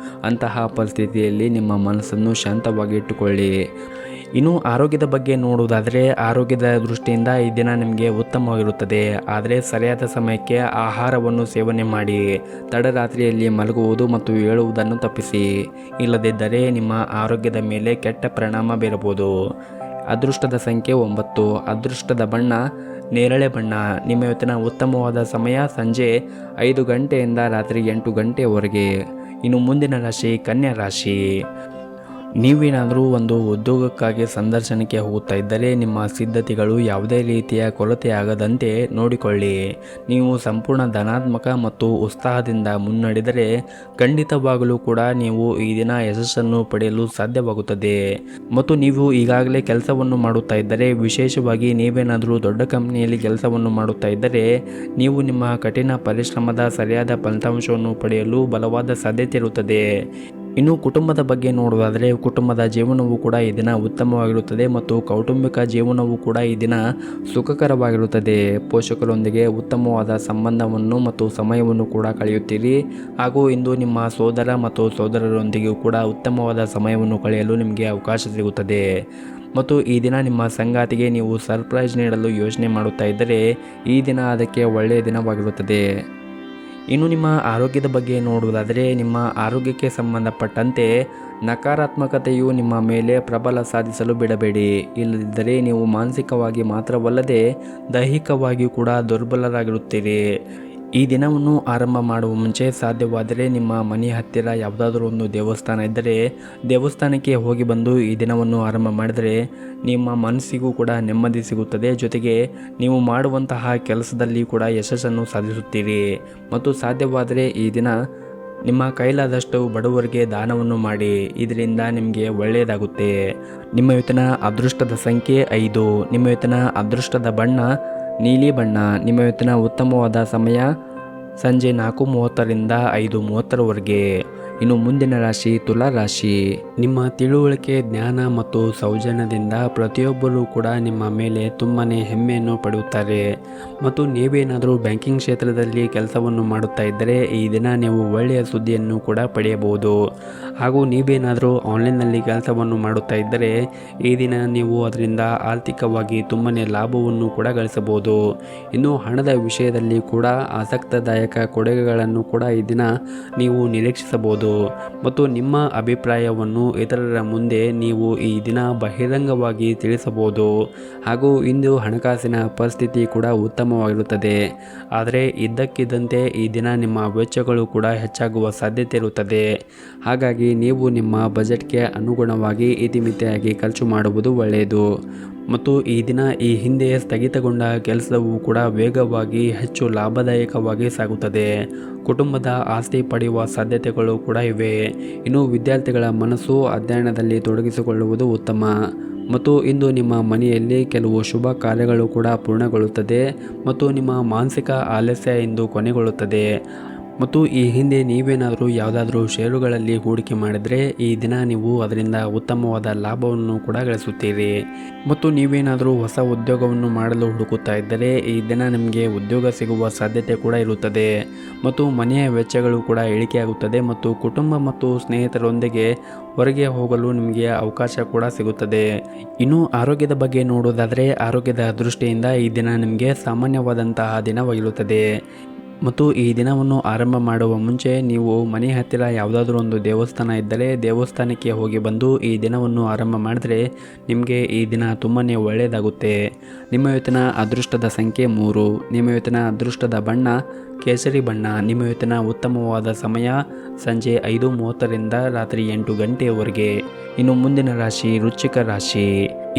ಅಂತಹ ಪರಿಸ್ಥಿತಿಯಲ್ಲಿ ನಿಮ್ಮ ಮನಸ್ಸನ್ನು ಶಾಂತವಾಗಿ ಇಟ್ಟುಕೊಳ್ಳಿ. ಇನ್ನು ಆರೋಗ್ಯದ ಬಗ್ಗೆ ನೋಡುವುದಾದರೆ ಆರೋಗ್ಯದ ದೃಷ್ಟಿಯಿಂದ ಈ ದಿನ ನಿಮಗೆ ಉತ್ತಮವಾಗಿರುತ್ತದೆ. ಆದರೆ ಸರಿಯಾದ ಸಮಯಕ್ಕೆ ಆಹಾರವನ್ನು ಸೇವನೆ ಮಾಡಿ. ತಡರಾತ್ರಿಯಲ್ಲಿ ಮಲಗುವುದು ಮತ್ತು ಏಳುವುದನ್ನು ತಪ್ಪಿಸಿ. ಇಲ್ಲದಿದ್ದರೆ ನಿಮ್ಮ ಆರೋಗ್ಯದ ಮೇಲೆ ಕೆಟ್ಟ ಪರಿಣಾಮ ಬೀರಬಹುದು. ಅದೃಷ್ಟದ ಸಂಖ್ಯೆ 9. ಅದೃಷ್ಟದ ಬಣ್ಣ ನೇರಳೆ ಬಣ್ಣ. ನಿಮ್ಮ ಇವತ್ತಿನ ಉತ್ತಮವಾದ ಸಮಯ ಸಂಜೆ 5 ಗಂಟೆಯಿಂದ ರಾತ್ರಿ 8 ಗಂಟೆಯವರೆಗೆ. ಇನ್ನು ಮುಂದಿನ ರಾಶಿ ಕನ್ಯಾ ರಾಶಿ. ನೀವೇನಾದರೂ ಒಂದು ಉದ್ಯೋಗಕ್ಕಾಗಿ ಸಂದರ್ಶನಕ್ಕೆ ಹೋಗುತ್ತಾ ಇದ್ದರೆ ನಿಮ್ಮ ಸಿದ್ಧತೆಗಳು ಯಾವುದೇ ರೀತಿಯ ಕೊರತೆ ಆಗದಂತೆ ನೋಡಿಕೊಳ್ಳಿ. ನೀವು ಸಂಪೂರ್ಣ ಧನಾತ್ಮಕ ಮತ್ತು ಉತ್ಸಾಹದಿಂದ ಮುನ್ನಡೆದರೆ ಖಂಡಿತವಾಗಲೂ ಕೂಡ ನೀವು ಈ ದಿನ ಯಶಸ್ಸನ್ನು ಪಡೆಯಲು ಸಾಧ್ಯವಾಗುತ್ತದೆ. ಮತ್ತು ನೀವು ಈಗಾಗಲೇ ಕೆಲಸವನ್ನು ಮಾಡುತ್ತಾ ಇದ್ದರೆ, ವಿಶೇಷವಾಗಿ ನೀವೇನಾದರೂ ದೊಡ್ಡ ಕಂಪನಿಯಲ್ಲಿ ಕೆಲಸವನ್ನು ಮಾಡುತ್ತಾ ಇದ್ದರೆ, ನೀವು ನಿಮ್ಮ ಕಠಿಣ ಪರಿಶ್ರಮದ ಸರಿಯಾದ ಫಲಿತಾಂಶವನ್ನು ಪಡೆಯಲು ಬಲವಾದ ಸಾಧ್ಯತೆ ಇರುತ್ತದೆ. ಇನ್ನು ಕುಟುಂಬದ ಬಗ್ಗೆ ನೋಡುವುದಾದರೆ ಕುಟುಂಬದ ಜೀವನವೂ ಕೂಡ ಈ ದಿನ ಉತ್ತಮವಾಗಿರುತ್ತದೆ ಮತ್ತು ಕೌಟುಂಬಿಕ ಜೀವನವೂ ಕೂಡ ಈ ದಿನ ಸುಖಕರವಾಗಿರುತ್ತದೆ. ಪೋಷಕರೊಂದಿಗೆ ಉತ್ತಮವಾದ ಸಂಬಂಧವನ್ನು ಮತ್ತು ಸಮಯವನ್ನು ಕೂಡ ಕಳೆಯುತ್ತೀರಿ. ಹಾಗೂ ಇಂದು ನಿಮ್ಮ ಸೋದರ ಮತ್ತು ಸೋದರರೊಂದಿಗೂ ಕೂಡ ಉತ್ತಮವಾದ ಸಮಯವನ್ನು ಕಳೆಯಲು ನಿಮಗೆ ಅವಕಾಶ ಸಿಗುತ್ತದೆ. ಮತ್ತು ಈ ದಿನ ನಿಮ್ಮ ಸಂಗಾತಿಗೆ ನೀವು ಸರ್ಪ್ರೈಸ್ ನೀಡಲು ಯೋಚನೆ ಮಾಡುತ್ತಾ ಇದ್ದರೆ ಈ ದಿನ ಅದಕ್ಕೆ ಒಳ್ಳೆಯ ದಿನವಾಗಿರುತ್ತದೆ. ಇನ್ನು ನಿಮ್ಮ ಆರೋಗ್ಯದ ಬಗ್ಗೆ ನೋಡುವುದಾದರೆ ನಿಮ್ಮ ಆರೋಗ್ಯಕ್ಕೆ ಸಂಬಂಧಪಟ್ಟಂತೆ ನಕಾರಾತ್ಮಕತೆಯು ನಿಮ್ಮ ಮೇಲೆ ಪ್ರಬಲ ಸಾಧಿಸಲು ಬಿಡಬೇಡಿ. ಇಲ್ಲದಿದ್ದರೆ ನೀವು ಮಾನಸಿಕವಾಗಿ ಮಾತ್ರವಲ್ಲದೆ ದೈಹಿಕವಾಗಿಯೂ ಕೂಡ ದುರ್ಬಲರಾಗಿರುತ್ತೀರಿ. ಈ ದಿನವನ್ನು ಆರಂಭ ಮಾಡುವ ಮುಂಚೆ ಸಾಧ್ಯವಾದರೆ ನಿಮ್ಮ ಮನೆಯ ಹತ್ತಿರ ಯಾವುದಾದ್ರೂ ಒಂದು ದೇವಸ್ಥಾನ ಇದ್ದರೆ ದೇವಸ್ಥಾನಕ್ಕೆ ಹೋಗಿ ಬಂದು ಈ ದಿನವನ್ನು ಆರಂಭ ಮಾಡಿದರೆ ನಿಮ್ಮ ಮನಸ್ಸಿಗೂ ಕೂಡ ನೆಮ್ಮದಿ ಸಿಗುತ್ತದೆ. ಜೊತೆಗೆ ನೀವು ಮಾಡುವಂತಹ ಕೆಲಸದಲ್ಲಿ ಕೂಡ ಯಶಸ್ಸನ್ನು ಸಾಧಿಸುತ್ತೀರಿ. ಮತ್ತು ಸಾಧ್ಯವಾದರೆ ಈ ದಿನ ನಿಮ್ಮ ಕೈಲಾದಷ್ಟು ಬಡವರಿಗೆ ದಾನವನ್ನು ಮಾಡಿ. ಇದರಿಂದ ನಿಮಗೆ ಒಳ್ಳೆಯದಾಗುತ್ತೆ. ನಿಮ್ಮ ಇವತ್ತಿನ ಅದೃಷ್ಟದ ಸಂಖ್ಯೆ 5. ನಿಮ್ಮ ಇವತ್ತಿನ ಅದೃಷ್ಟದ ಬಣ್ಣ ನೀಲಿ ಬಣ್ಣ. ನಿಮ್ಮ ಇವತ್ತಿನ ಉತ್ತಮವಾದ ಸಮಯ ಸಂಜೆ 4:30ರಿಂದ 5:30ರವರೆಗೆ. ಇನ್ನು ಮುಂದಿನ ರಾಶಿ ತುಲಾ ರಾಶಿ. ನಿಮ್ಮ ತಿಳುವಳಿಕೆ, ಜ್ಞಾನ ಮತ್ತು ಸೌಜನ್ಯದಿಂದ ಪ್ರತಿಯೊಬ್ಬರೂ ಕೂಡ ನಿಮ್ಮ ಮೇಲೆ ತುಂಬನೇ ಹೆಮ್ಮೆಯನ್ನು ಪಡೆಯುತ್ತಾರೆ. ಮತ್ತು ನೀವೇನಾದರೂ ಬ್ಯಾಂಕಿಂಗ್ ಕ್ಷೇತ್ರದಲ್ಲಿ ಕೆಲಸವನ್ನು ಮಾಡುತ್ತಾ ಇದ್ದರೆ ಈ ದಿನ ನೀವು ಒಳ್ಳೆಯ ಸುದ್ದಿಯನ್ನು ಕೂಡ ಪಡೆಯಬಹುದು. ಹಾಗೂ ನೀವೇನಾದರೂ ಆನ್ಲೈನ್ನಲ್ಲಿ ಕೆಲಸವನ್ನು ಮಾಡುತ್ತಾ ಇದ್ದರೆ ಈ ದಿನ ನೀವು ಅದರಿಂದ ಆರ್ಥಿಕವಾಗಿ ತುಂಬನೇ ಲಾಭವನ್ನು ಕೂಡ ಗಳಿಸಬಹುದು. ಇನ್ನು ಹಣದ ವಿಷಯದಲ್ಲಿ ಕೂಡ ಆಸಕ್ತಿದಾಯಕ ಕೊಡುಗೆಗಳನ್ನು ಕೂಡ ಈ ದಿನ ನೀವು ನಿರೀಕ್ಷಿಸಬಹುದು. ಮತ್ತು ನಿಮ್ಮ ಅಭಿಪ್ರಾಯವನ್ನು ಇತರರ ಮುಂದೆ ನೀವು ಈ ದಿನ ಬಹಿರಂಗವಾಗಿ ತಿಳಿಸಬಹುದು. ಹಾಗೂ ಇಂದು ಹಣಕಾಸಿನ ಪರಿಸ್ಥಿತಿ ಕೂಡ ಉತ್ತಮವಾಗಿರುತ್ತದೆ. ಆದರೆ ಇದ್ದಕ್ಕಿದ್ದಂತೆ ಈ ದಿನ ನಿಮ್ಮ ವೆಚ್ಚಗಳು ಕೂಡ ಹೆಚ್ಚಾಗುವ ಸಾಧ್ಯತೆ ಇರುತ್ತದೆ. ಹಾಗಾಗಿ ನೀವು ನಿಮ್ಮ ಬಜೆಟ್ಗೆ ಅನುಗುಣವಾಗಿ ಇತಿಮಿತಿಯಾಗಿ ಖರ್ಚು ಮಾಡುವುದು ಒಳ್ಳೆಯದು. ಮತ್ತು ಈ ದಿನ ಈ ಹಿಂದೆ ಸ್ಥಗಿತಗೊಂಡ ಕೆಲಸವು ಕೂಡ ವೇಗವಾಗಿ ಹೆಚ್ಚು ಲಾಭದಾಯಕವಾಗಿ ಸಾಗುತ್ತದೆ. ಕುಟುಂಬದ ಆಸ್ತಿ ಪಡೆಯುವ ಸಾಧ್ಯತೆಗಳು ಕೂಡ ಇವೆ. ಇನ್ನು ವಿದ್ಯಾರ್ಥಿಗಳ ಮನಸ್ಸು ಅಧ್ಯಯನದಲ್ಲಿ ತೊಡಗಿಸಿಕೊಳ್ಳುವುದು ಉತ್ತಮ. ಮತ್ತು ಇಂದು ನಿಮ್ಮ ಮನೆಯಲ್ಲಿ ಕೆಲವು ಶುಭ ಕಾರ್ಯಗಳು ಕೂಡ ಪೂರ್ಣಗೊಳ್ಳುತ್ತದೆ. ಮತ್ತು ನಿಮ್ಮ ಮಾನಸಿಕ ಆಲಸ್ಯ ಇಂದು ಕೊನೆಗೊಳ್ಳುತ್ತದೆ. ಮತ್ತು ಈ ಹಿಂದೆ ನೀವೇನಾದರೂ ಯಾವುದಾದ್ರೂ ಷೇರುಗಳಲ್ಲಿ ಹೂಡಿಕೆ ಮಾಡಿದರೆ ಈ ದಿನ ನೀವು ಅದರಿಂದ ಉತ್ತಮವಾದ ಲಾಭವನ್ನು ಕೂಡ ಗಳಿಸುತ್ತೀರಿ. ಮತ್ತು ನೀವೇನಾದರೂ ಹೊಸ ಉದ್ಯೋಗವನ್ನು ಮಾಡಲು ಹುಡುಕುತ್ತಾ ಇದ್ದರೆ ಈ ದಿನ ನಿಮಗೆ ಉದ್ಯೋಗ ಸಿಗುವ ಸಾಧ್ಯತೆ ಕೂಡ ಇರುತ್ತದೆ. ಮತ್ತು ಮನೆಯ ವೆಚ್ಚಗಳು ಕೂಡ ಇಳಿಕೆಯಾಗುತ್ತದೆ. ಮತ್ತು ಕುಟುಂಬ ಮತ್ತು ಸ್ನೇಹಿತರೊಂದಿಗೆ ಹೊರಗೆ ಹೋಗಲು ನಿಮಗೆ ಅವಕಾಶ ಕೂಡ ಸಿಗುತ್ತದೆ. ಇನ್ನು ಆರೋಗ್ಯದ ಬಗ್ಗೆ ನೋಡೋದಾದರೆ ಆರೋಗ್ಯದ ದೃಷ್ಟಿಯಿಂದ ಈ ದಿನ ನಿಮಗೆ ಸಾಮಾನ್ಯವಾದಂತಹ ದಿನವಾಗಿರುತ್ತದೆ. ಮತ್ತು ಈ ದಿನವನ್ನು ಆರಂಭ ಮಾಡುವ ಮುಂಚೆ ನೀವು ಮನೆ ಹತ್ತಿರ ಯಾವುದಾದ್ರೂ ಒಂದು ದೇವಸ್ಥಾನ ಇದ್ದರೆ ದೇವಸ್ಥಾನಕ್ಕೆ ಹೋಗಿ ಬಂದು ಈ ದಿನವನ್ನು ಆರಂಭ ಮಾಡಿದ್ರೆ ನಿಮಗೆ ಈ ದಿನ ತುಂಬಾ ಒಳ್ಳೆಯದಾಗುತ್ತೆ. ನಿಮ್ಮ ಇವತ್ತಿನ ಅದೃಷ್ಟದ ಸಂಖ್ಯೆ 3. ನಿಮ್ಮ ಇವತ್ತಿನ ಅದೃಷ್ಟದ ಬಣ್ಣ ಕೇಸರಿ ಬಣ್ಣ. ನಿಮ್ಮ ಇವತ್ತಿನ ಉತ್ತಮವಾದ ಸಮಯ ಸಂಜೆ 5:30ರಿಂದ ರಾತ್ರಿ 8 ಗಂಟೆಯವರೆಗೆ. ಇನ್ನು ಮುಂದಿನ ರಾಶಿ ವೃಶ್ಚಿಕ ರಾಶಿ.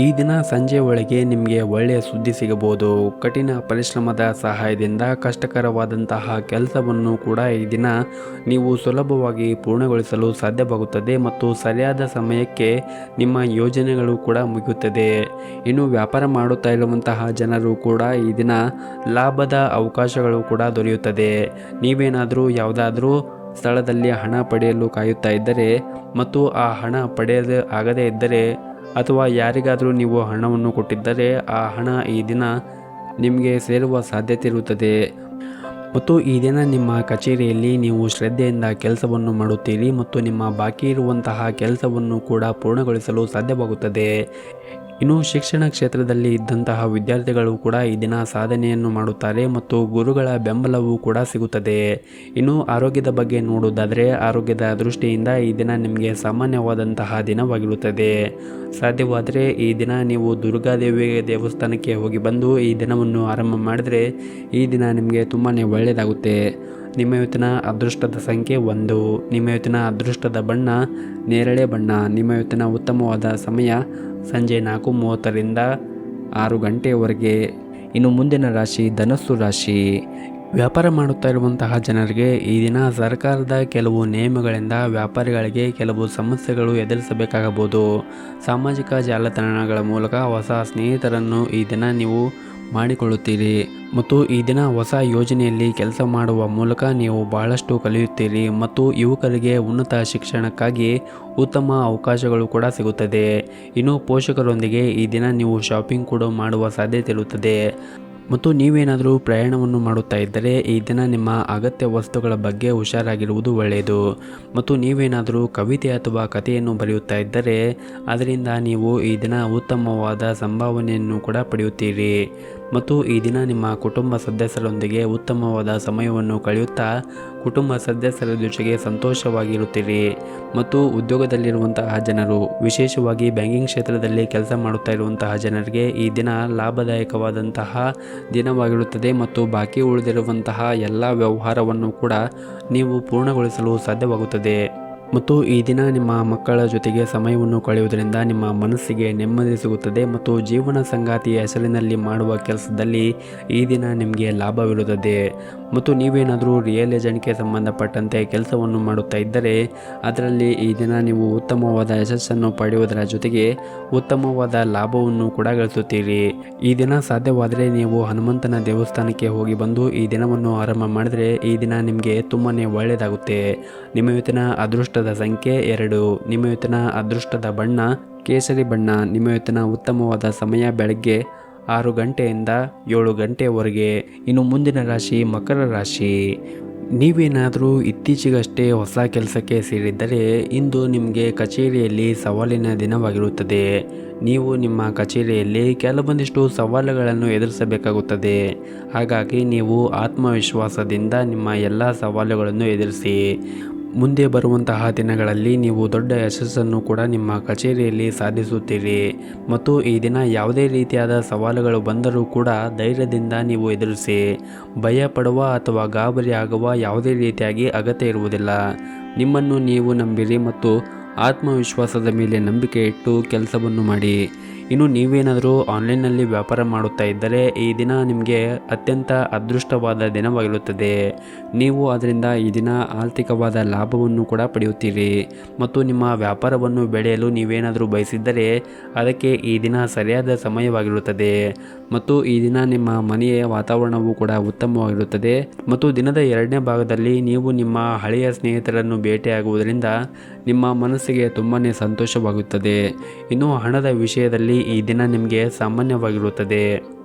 ಈ ದಿನ ಸಂಜೆ ಒಳಗೆ ನಿಮಗೆ ಒಳ್ಳೆಯ ಸುದ್ದಿ ಸಿಗಬಹುದು. ಕಠಿಣ ಪರಿಶ್ರಮದ ಸಹಾಯದಿಂದ ಕಷ್ಟಕರವಾದಂತಹ ಕೆಲಸವನ್ನು ಕೂಡ ಈ ದಿನ ನೀವು ಸುಲಭವಾಗಿ ಪೂರ್ಣಗೊಳಿಸಲು ಸಾಧ್ಯವಾಗುತ್ತದೆ. ಮತ್ತು ಸರಿಯಾದ ಸಮಯಕ್ಕೆ ನಿಮ್ಮ ಯೋಜನೆಗಳು ಕೂಡ ಮುಗಿಯುತ್ತದೆ. ಇನ್ನು ವ್ಯಾಪಾರ ಮಾಡುತ್ತಾ ಇರುವಂತಹ ಜನರು ಕೂಡ ಈ ದಿನ ಲಾಭದ ಅವಕಾಶಗಳು ಕೂಡ ದೊರೆಯುತ್ತದೆ. ನೀವೇನಾದರೂ ಯಾವುದಾದ್ರೂ ಸ್ಥಳದಲ್ಲಿ ಹಣ ಪಡೆಯಲು ಕಾಯುತ್ತಾ ಇದ್ದರೆ ಮತ್ತು ಆ ಹಣ ಆಗದೇ ಇದ್ದರೆ ಅಥವಾ ಯಾರಿಗಾದರೂ ನೀವು ಹಣವನ್ನು ಕೊಟ್ಟಿದ್ದರೆ ಆ ಹಣ ಈ ದಿನ ನಿಮಗೆ ಸೇರುವ ಸಾಧ್ಯತೆ ಇರುತ್ತದೆ. ಮತ್ತು ಈ ದಿನ ನಿಮ್ಮ ಕಚೇರಿಯಲ್ಲಿ ನೀವು ಶ್ರದ್ಧೆಯಿಂದ ಕೆಲಸವನ್ನು ಮಾಡುತ್ತೀರಿ ಮತ್ತು ನಿಮ್ಮ ಬಾಕಿ ಇರುವಂತಹ ಕೆಲಸವನ್ನು ಕೂಡ ಪೂರ್ಣಗೊಳಿಸಲು ಸಾಧ್ಯವಾಗುತ್ತದೆ. ಇನ್ನು ಶಿಕ್ಷಣ ಕ್ಷೇತ್ರದಲ್ಲಿ ಇದ್ದಂತಹ ವಿದ್ಯಾರ್ಥಿಗಳು ಕೂಡ ಈ ದಿನ ಸಾಧನೆಯನ್ನು ಮಾಡುತ್ತಾರೆ ಮತ್ತು ಗುರುಗಳ ಬೆಂಬಲವೂ ಕೂಡ ಸಿಗುತ್ತದೆ. ಇನ್ನು ಆರೋಗ್ಯದ ಬಗ್ಗೆ ನೋಡುವುದಾದರೆ ಆರೋಗ್ಯದ ದೃಷ್ಟಿಯಿಂದ ಈ ದಿನ ನಿಮಗೆ ಸಾಮಾನ್ಯವಾದಂತಹ ದಿನವಾಗಿರುತ್ತದೆ. ಸಾಧ್ಯವಾದರೆ ಈ ದಿನ ನೀವು ದುರ್ಗಾದೇವಿ ದೇವಸ್ಥಾನಕ್ಕೆ ಹೋಗಿ ಬಂದು ಈ ದಿನವನ್ನು ಆರಂಭ ಮಾಡಿದರೆ ಈ ದಿನ ನಿಮಗೆ ತುಂಬಾ ಒಳ್ಳೆಯದಾಗುತ್ತೆ. ನಿಮ್ಮ ಇವತ್ತಿನ ಅದೃಷ್ಟದ ಸಂಖ್ಯೆ 1. ನಿಮ್ಮ ಇವತ್ತಿನ ಅದೃಷ್ಟದ ಬಣ್ಣ ನೇರಳೆ ಬಣ್ಣ. ನಿಮ್ಮ ಇವತ್ತಿನ ಉತ್ತಮವಾದ ಸಮಯ ಸಂಜೆ 4:30ರಿಂದ 6 ಗಂಟೆಯವರೆಗೆ. ಇನ್ನು ಮುಂದಿನ ರಾಶಿ ಧನಸ್ಸು ರಾಶಿ. ವ್ಯಾಪಾರ ಮಾಡುತ್ತಾ ಇರುವಂತಹ ಜನರಿಗೆ ಈ ದಿನ ಸರ್ಕಾರದ ಕೆಲವು ನಿಯಮಗಳಿಂದ ವ್ಯಾಪಾರಿಗಳಿಗೆ ಕೆಲವು ಸಮಸ್ಯೆಗಳು ಎದುರಿಸಬೇಕಾಗಬಹುದು. ಸಾಮಾಜಿಕ ಜಾಲತಾಣಗಳ ಮೂಲಕ ಹೊಸ ಸ್ನೇಹಿತರನ್ನು ಈ ದಿನ ನೀವು ಮಾಡಿಕೊಳ್ಳುತ್ತೀರಿ ಮತ್ತು ಈ ದಿನ ಹೊಸ ಯೋಜನೆಯಲ್ಲಿ ಕೆಲಸ ಮಾಡುವ ಮೂಲಕ ನೀವು ಬಹಳಷ್ಟು ಕಲಿಯುತ್ತೀರಿ ಮತ್ತು ಯುವಕರಿಗೆ ಉನ್ನತ ಶಿಕ್ಷಣಕ್ಕಾಗಿ ಉತ್ತಮ ಅವಕಾಶಗಳು ಕೂಡ ಸಿಗುತ್ತದೆ. ಇನ್ನು ಪೋಷಕರೊಂದಿಗೆ ಈ ದಿನ ನೀವು ಶಾಪಿಂಗ್ ಕೂಡ ಮಾಡುವ ಸಾಧ್ಯತೆ ಇರುತ್ತದೆ. ಮತ್ತು ನೀವೇನಾದರೂ ಪ್ರಯಾಣವನ್ನು ಮಾಡುತ್ತಾ ಇದ್ದರೆ ಈ ದಿನ ನಿಮ್ಮ ಅಗತ್ಯ ವಸ್ತುಗಳ ಬಗ್ಗೆ ಹುಷಾರಾಗಿರುವುದು ಒಳ್ಳೆಯದು. ಮತ್ತು ನೀವೇನಾದರೂ ಕವಿತೆ ಅಥವಾ ಕಥೆಯನ್ನು ಬರೆಯುತ್ತಾ ಇದ್ದರೆ ಅದರಿಂದ ನೀವು ಈ ದಿನ ಉತ್ತಮವಾದ ಸಂಭಾವನೆಯನ್ನು ಕೂಡ ಪಡೆಯುತ್ತೀರಿ. ಮತ್ತು ಈ ದಿನ ನಿಮ್ಮ ಕುಟುಂಬ ಸದಸ್ಯರೊಂದಿಗೆ ಉತ್ತಮವಾದ ಸಮಯವನ್ನು ಕಳೆಯುತ್ತಾ ಕುಟುಂಬ ಸದಸ್ಯರ ಜೊತೆಗೆ ಸಂತೋಷವಾಗಿರುತ್ತೀರಿ. ಮತ್ತು ಉದ್ಯೋಗದಲ್ಲಿರುವಂತಹ ಜನರು, ವಿಶೇಷವಾಗಿ ಬ್ಯಾಂಕಿಂಗ್ ಕ್ಷೇತ್ರದಲ್ಲಿ ಕೆಲಸ ಮಾಡುತ್ತಾ ಇರುವಂತಹ ಜನರಿಗೆ ಈ ದಿನ ಲಾಭದಾಯಕವಾದಂತಹ ದಿನವಾಗಿರುತ್ತದೆ ಮತ್ತು ಬಾಕಿ ಉಳಿದಿರುವಂತಹ ಎಲ್ಲ ವ್ಯವಹಾರವನ್ನು ಕೂಡ ನೀವು ಪೂರ್ಣಗೊಳಿಸಲು ಸಾಧ್ಯವಾಗುತ್ತದೆ. ಮತ್ತು ಈ ದಿನ ನಿಮ್ಮ ಮಕ್ಕಳ ಜೊತೆಗೆ ಸಮಯವನ್ನು ಕಳೆಯುವುದರಿಂದ ನಿಮ್ಮ ಮನಸ್ಸಿಗೆ ನೆಮ್ಮದಿ ಸಿಗುತ್ತದೆ ಮತ್ತು ಜೀವನ ಸಂಗಾತಿಯ ಹೆಸರಿನಲ್ಲಿ ಮಾಡುವ ಕೆಲಸದಲ್ಲಿ ಈ ದಿನ ನಿಮಗೆ ಲಾಭವಿರುತ್ತದೆ. ಮತ್ತು ನೀವೇನಾದರೂ ರಿಯಲ್ ಎಸ್ಟೇಟ್ಗೆ ಸಂಬಂಧಪಟ್ಟಂತೆ ಕೆಲಸವನ್ನು ಮಾಡುತ್ತಾ ಇದ್ದರೆ ಅದರಲ್ಲಿ ಈ ದಿನ ನೀವು ಉತ್ತಮವಾದ ಯಶಸ್ಸನ್ನು ಪಡೆಯುವುದರ ಜೊತೆಗೆ ಉತ್ತಮವಾದ ಲಾಭವನ್ನು ಕೂಡ ಗಳಿಸುತ್ತೀರಿ. ಈ ದಿನ ಸಾಧ್ಯವಾದರೆ ನೀವು ಹನುಮಂತನ ದೇವಸ್ಥಾನಕ್ಕೆ ಹೋಗಿ ಬಂದು ಈ ದಿನವನ್ನು ಆರಂಭ ಮಾಡಿದರೆ ಈ ದಿನ ನಿಮಗೆ ತುಂಬಾ ಒಳ್ಳೆಯದಾಗುತ್ತೆ. ನಿಮ್ಮ ಇವತ್ತಿನ ಅದೃಷ್ಟದ ಸಂಖ್ಯೆ 2. ನಿಮ್ಮ ಇವತ್ತಿನ ಅದೃಷ್ಟದ ಬಣ್ಣ ಕೇಸರಿ ಬಣ್ಣ. ನಿಮ್ಮ ಇವತ್ತಿನ ಉತ್ತಮವಾದ ಸಮಯ ಬೆಳಗ್ಗೆ 6 ಗಂಟೆಯಿಂದ 7 ಗಂಟೆಯವರೆಗೆ. ಇನ್ನು ಮುಂದಿನ ರಾಶಿ ಮಕರ ರಾಶಿ. ನೀವೇನಾದರೂ ಇತ್ತೀಚೆಗಷ್ಟೇ ಹೊಸ ಕೆಲಸಕ್ಕೆ ಸೇರಿದ್ದರೆ ಇಂದು ನಿಮಗೆ ಕಚೇರಿಯಲ್ಲಿ ಸವಾಲಿನ ದಿನವಾಗಿರುತ್ತದೆ. ನೀವು ನಿಮ್ಮ ಕಚೇರಿಯಲ್ಲಿ ಕೆಲವೊಂದಿಷ್ಟು ಸವಾಲುಗಳನ್ನು ಎದುರಿಸಬೇಕಾಗುತ್ತದೆ. ಹಾಗಾಗಿ ನೀವು ಆತ್ಮವಿಶ್ವಾಸದಿಂದ ನಿಮ್ಮ ಎಲ್ಲ ಸವಾಲುಗಳನ್ನು ಎದುರಿಸಿ. ಮುಂದೆ ಬರುವಂತಹ ದಿನಗಳಲ್ಲಿ ನೀವು ದೊಡ್ಡ ಯಶಸ್ಸನ್ನು ಕೂಡ ನಿಮ್ಮ ಕಚೇರಿಯಲ್ಲಿ ಸಾಧಿಸುತ್ತೀರಿ. ಮತ್ತು ಈ ದಿನ ಯಾವುದೇ ರೀತಿಯಾದ ಸವಾಲುಗಳು ಬಂದರೂ ಕೂಡ ಧೈರ್ಯದಿಂದ ನೀವು ಎದುರಿಸಿ. ಭಯ ಪಡುವ ಅಥವಾ ಗಾಬರಿ ಆಗುವ ಯಾವುದೇ ರೀತಿಯಾಗಿ ಅಗತ್ಯ ಇರುವುದಿಲ್ಲ. ನಿಮ್ಮನ್ನು ನೀವು ನಂಬಿರಿ ಮತ್ತು ಆತ್ಮವಿಶ್ವಾಸದ ಮೇಲೆ ನಂಬಿಕೆ ಇಟ್ಟು ಕೆಲಸವನ್ನು ಮಾಡಿ. ಇನ್ನು ನೀವೇನಾದರೂ ಆನ್ಲೈನ್ನಲ್ಲಿ ವ್ಯಾಪಾರ ಮಾಡುತ್ತಾ ಇದ್ದರೆ ಈ ದಿನ ನಿಮಗೆ ಅತ್ಯಂತ ಅದೃಷ್ಟವಾದ ದಿನವಾಗಿರುತ್ತದೆ. ನೀವು ಅದರಿಂದ ಈ ದಿನ ಆರ್ಥಿಕವಾದ ಲಾಭವನ್ನು ಕೂಡ ಪಡೆಯುತ್ತೀರಿ. ಮತ್ತು ನಿಮ್ಮ ವ್ಯಾಪಾರವನ್ನು ಬೆಳೆಯಲು ನೀವೇನಾದರೂ ಬಯಸಿದ್ದರೆ ಅದಕ್ಕೆ ಈ ದಿನ ಸರಿಯಾದ ಸಮಯವಾಗಿರುತ್ತದೆ. ಮತ್ತು ಈ ದಿನ ನಿಮ್ಮ ಮನೆಯ ವಾತಾವರಣವೂ ಕೂಡ ಉತ್ತಮವಾಗಿರುತ್ತದೆ. ಮತ್ತು ದಿನದ 2ನೇ ಭಾಗದಲ್ಲಿ ನೀವು ನಿಮ್ಮ ಹಳೆಯ ಸ್ನೇಹಿತರನ್ನು ಭೇಟಿಯಾಗುವುದರಿಂದ ನಿಮ್ಮ ಮನಸ್ಸಿಗೆ ತುಂಬಾ ಸಂತೋಷವಾಗುತ್ತದೆ. ಇನ್ನು ಹಣದ ವಿಷಯದಲ್ಲಿ ಈ ದಿನ ನಿಮಗೆ ಸಾಮಾನ್ಯವಾಗಿರುತ್ತದೆ.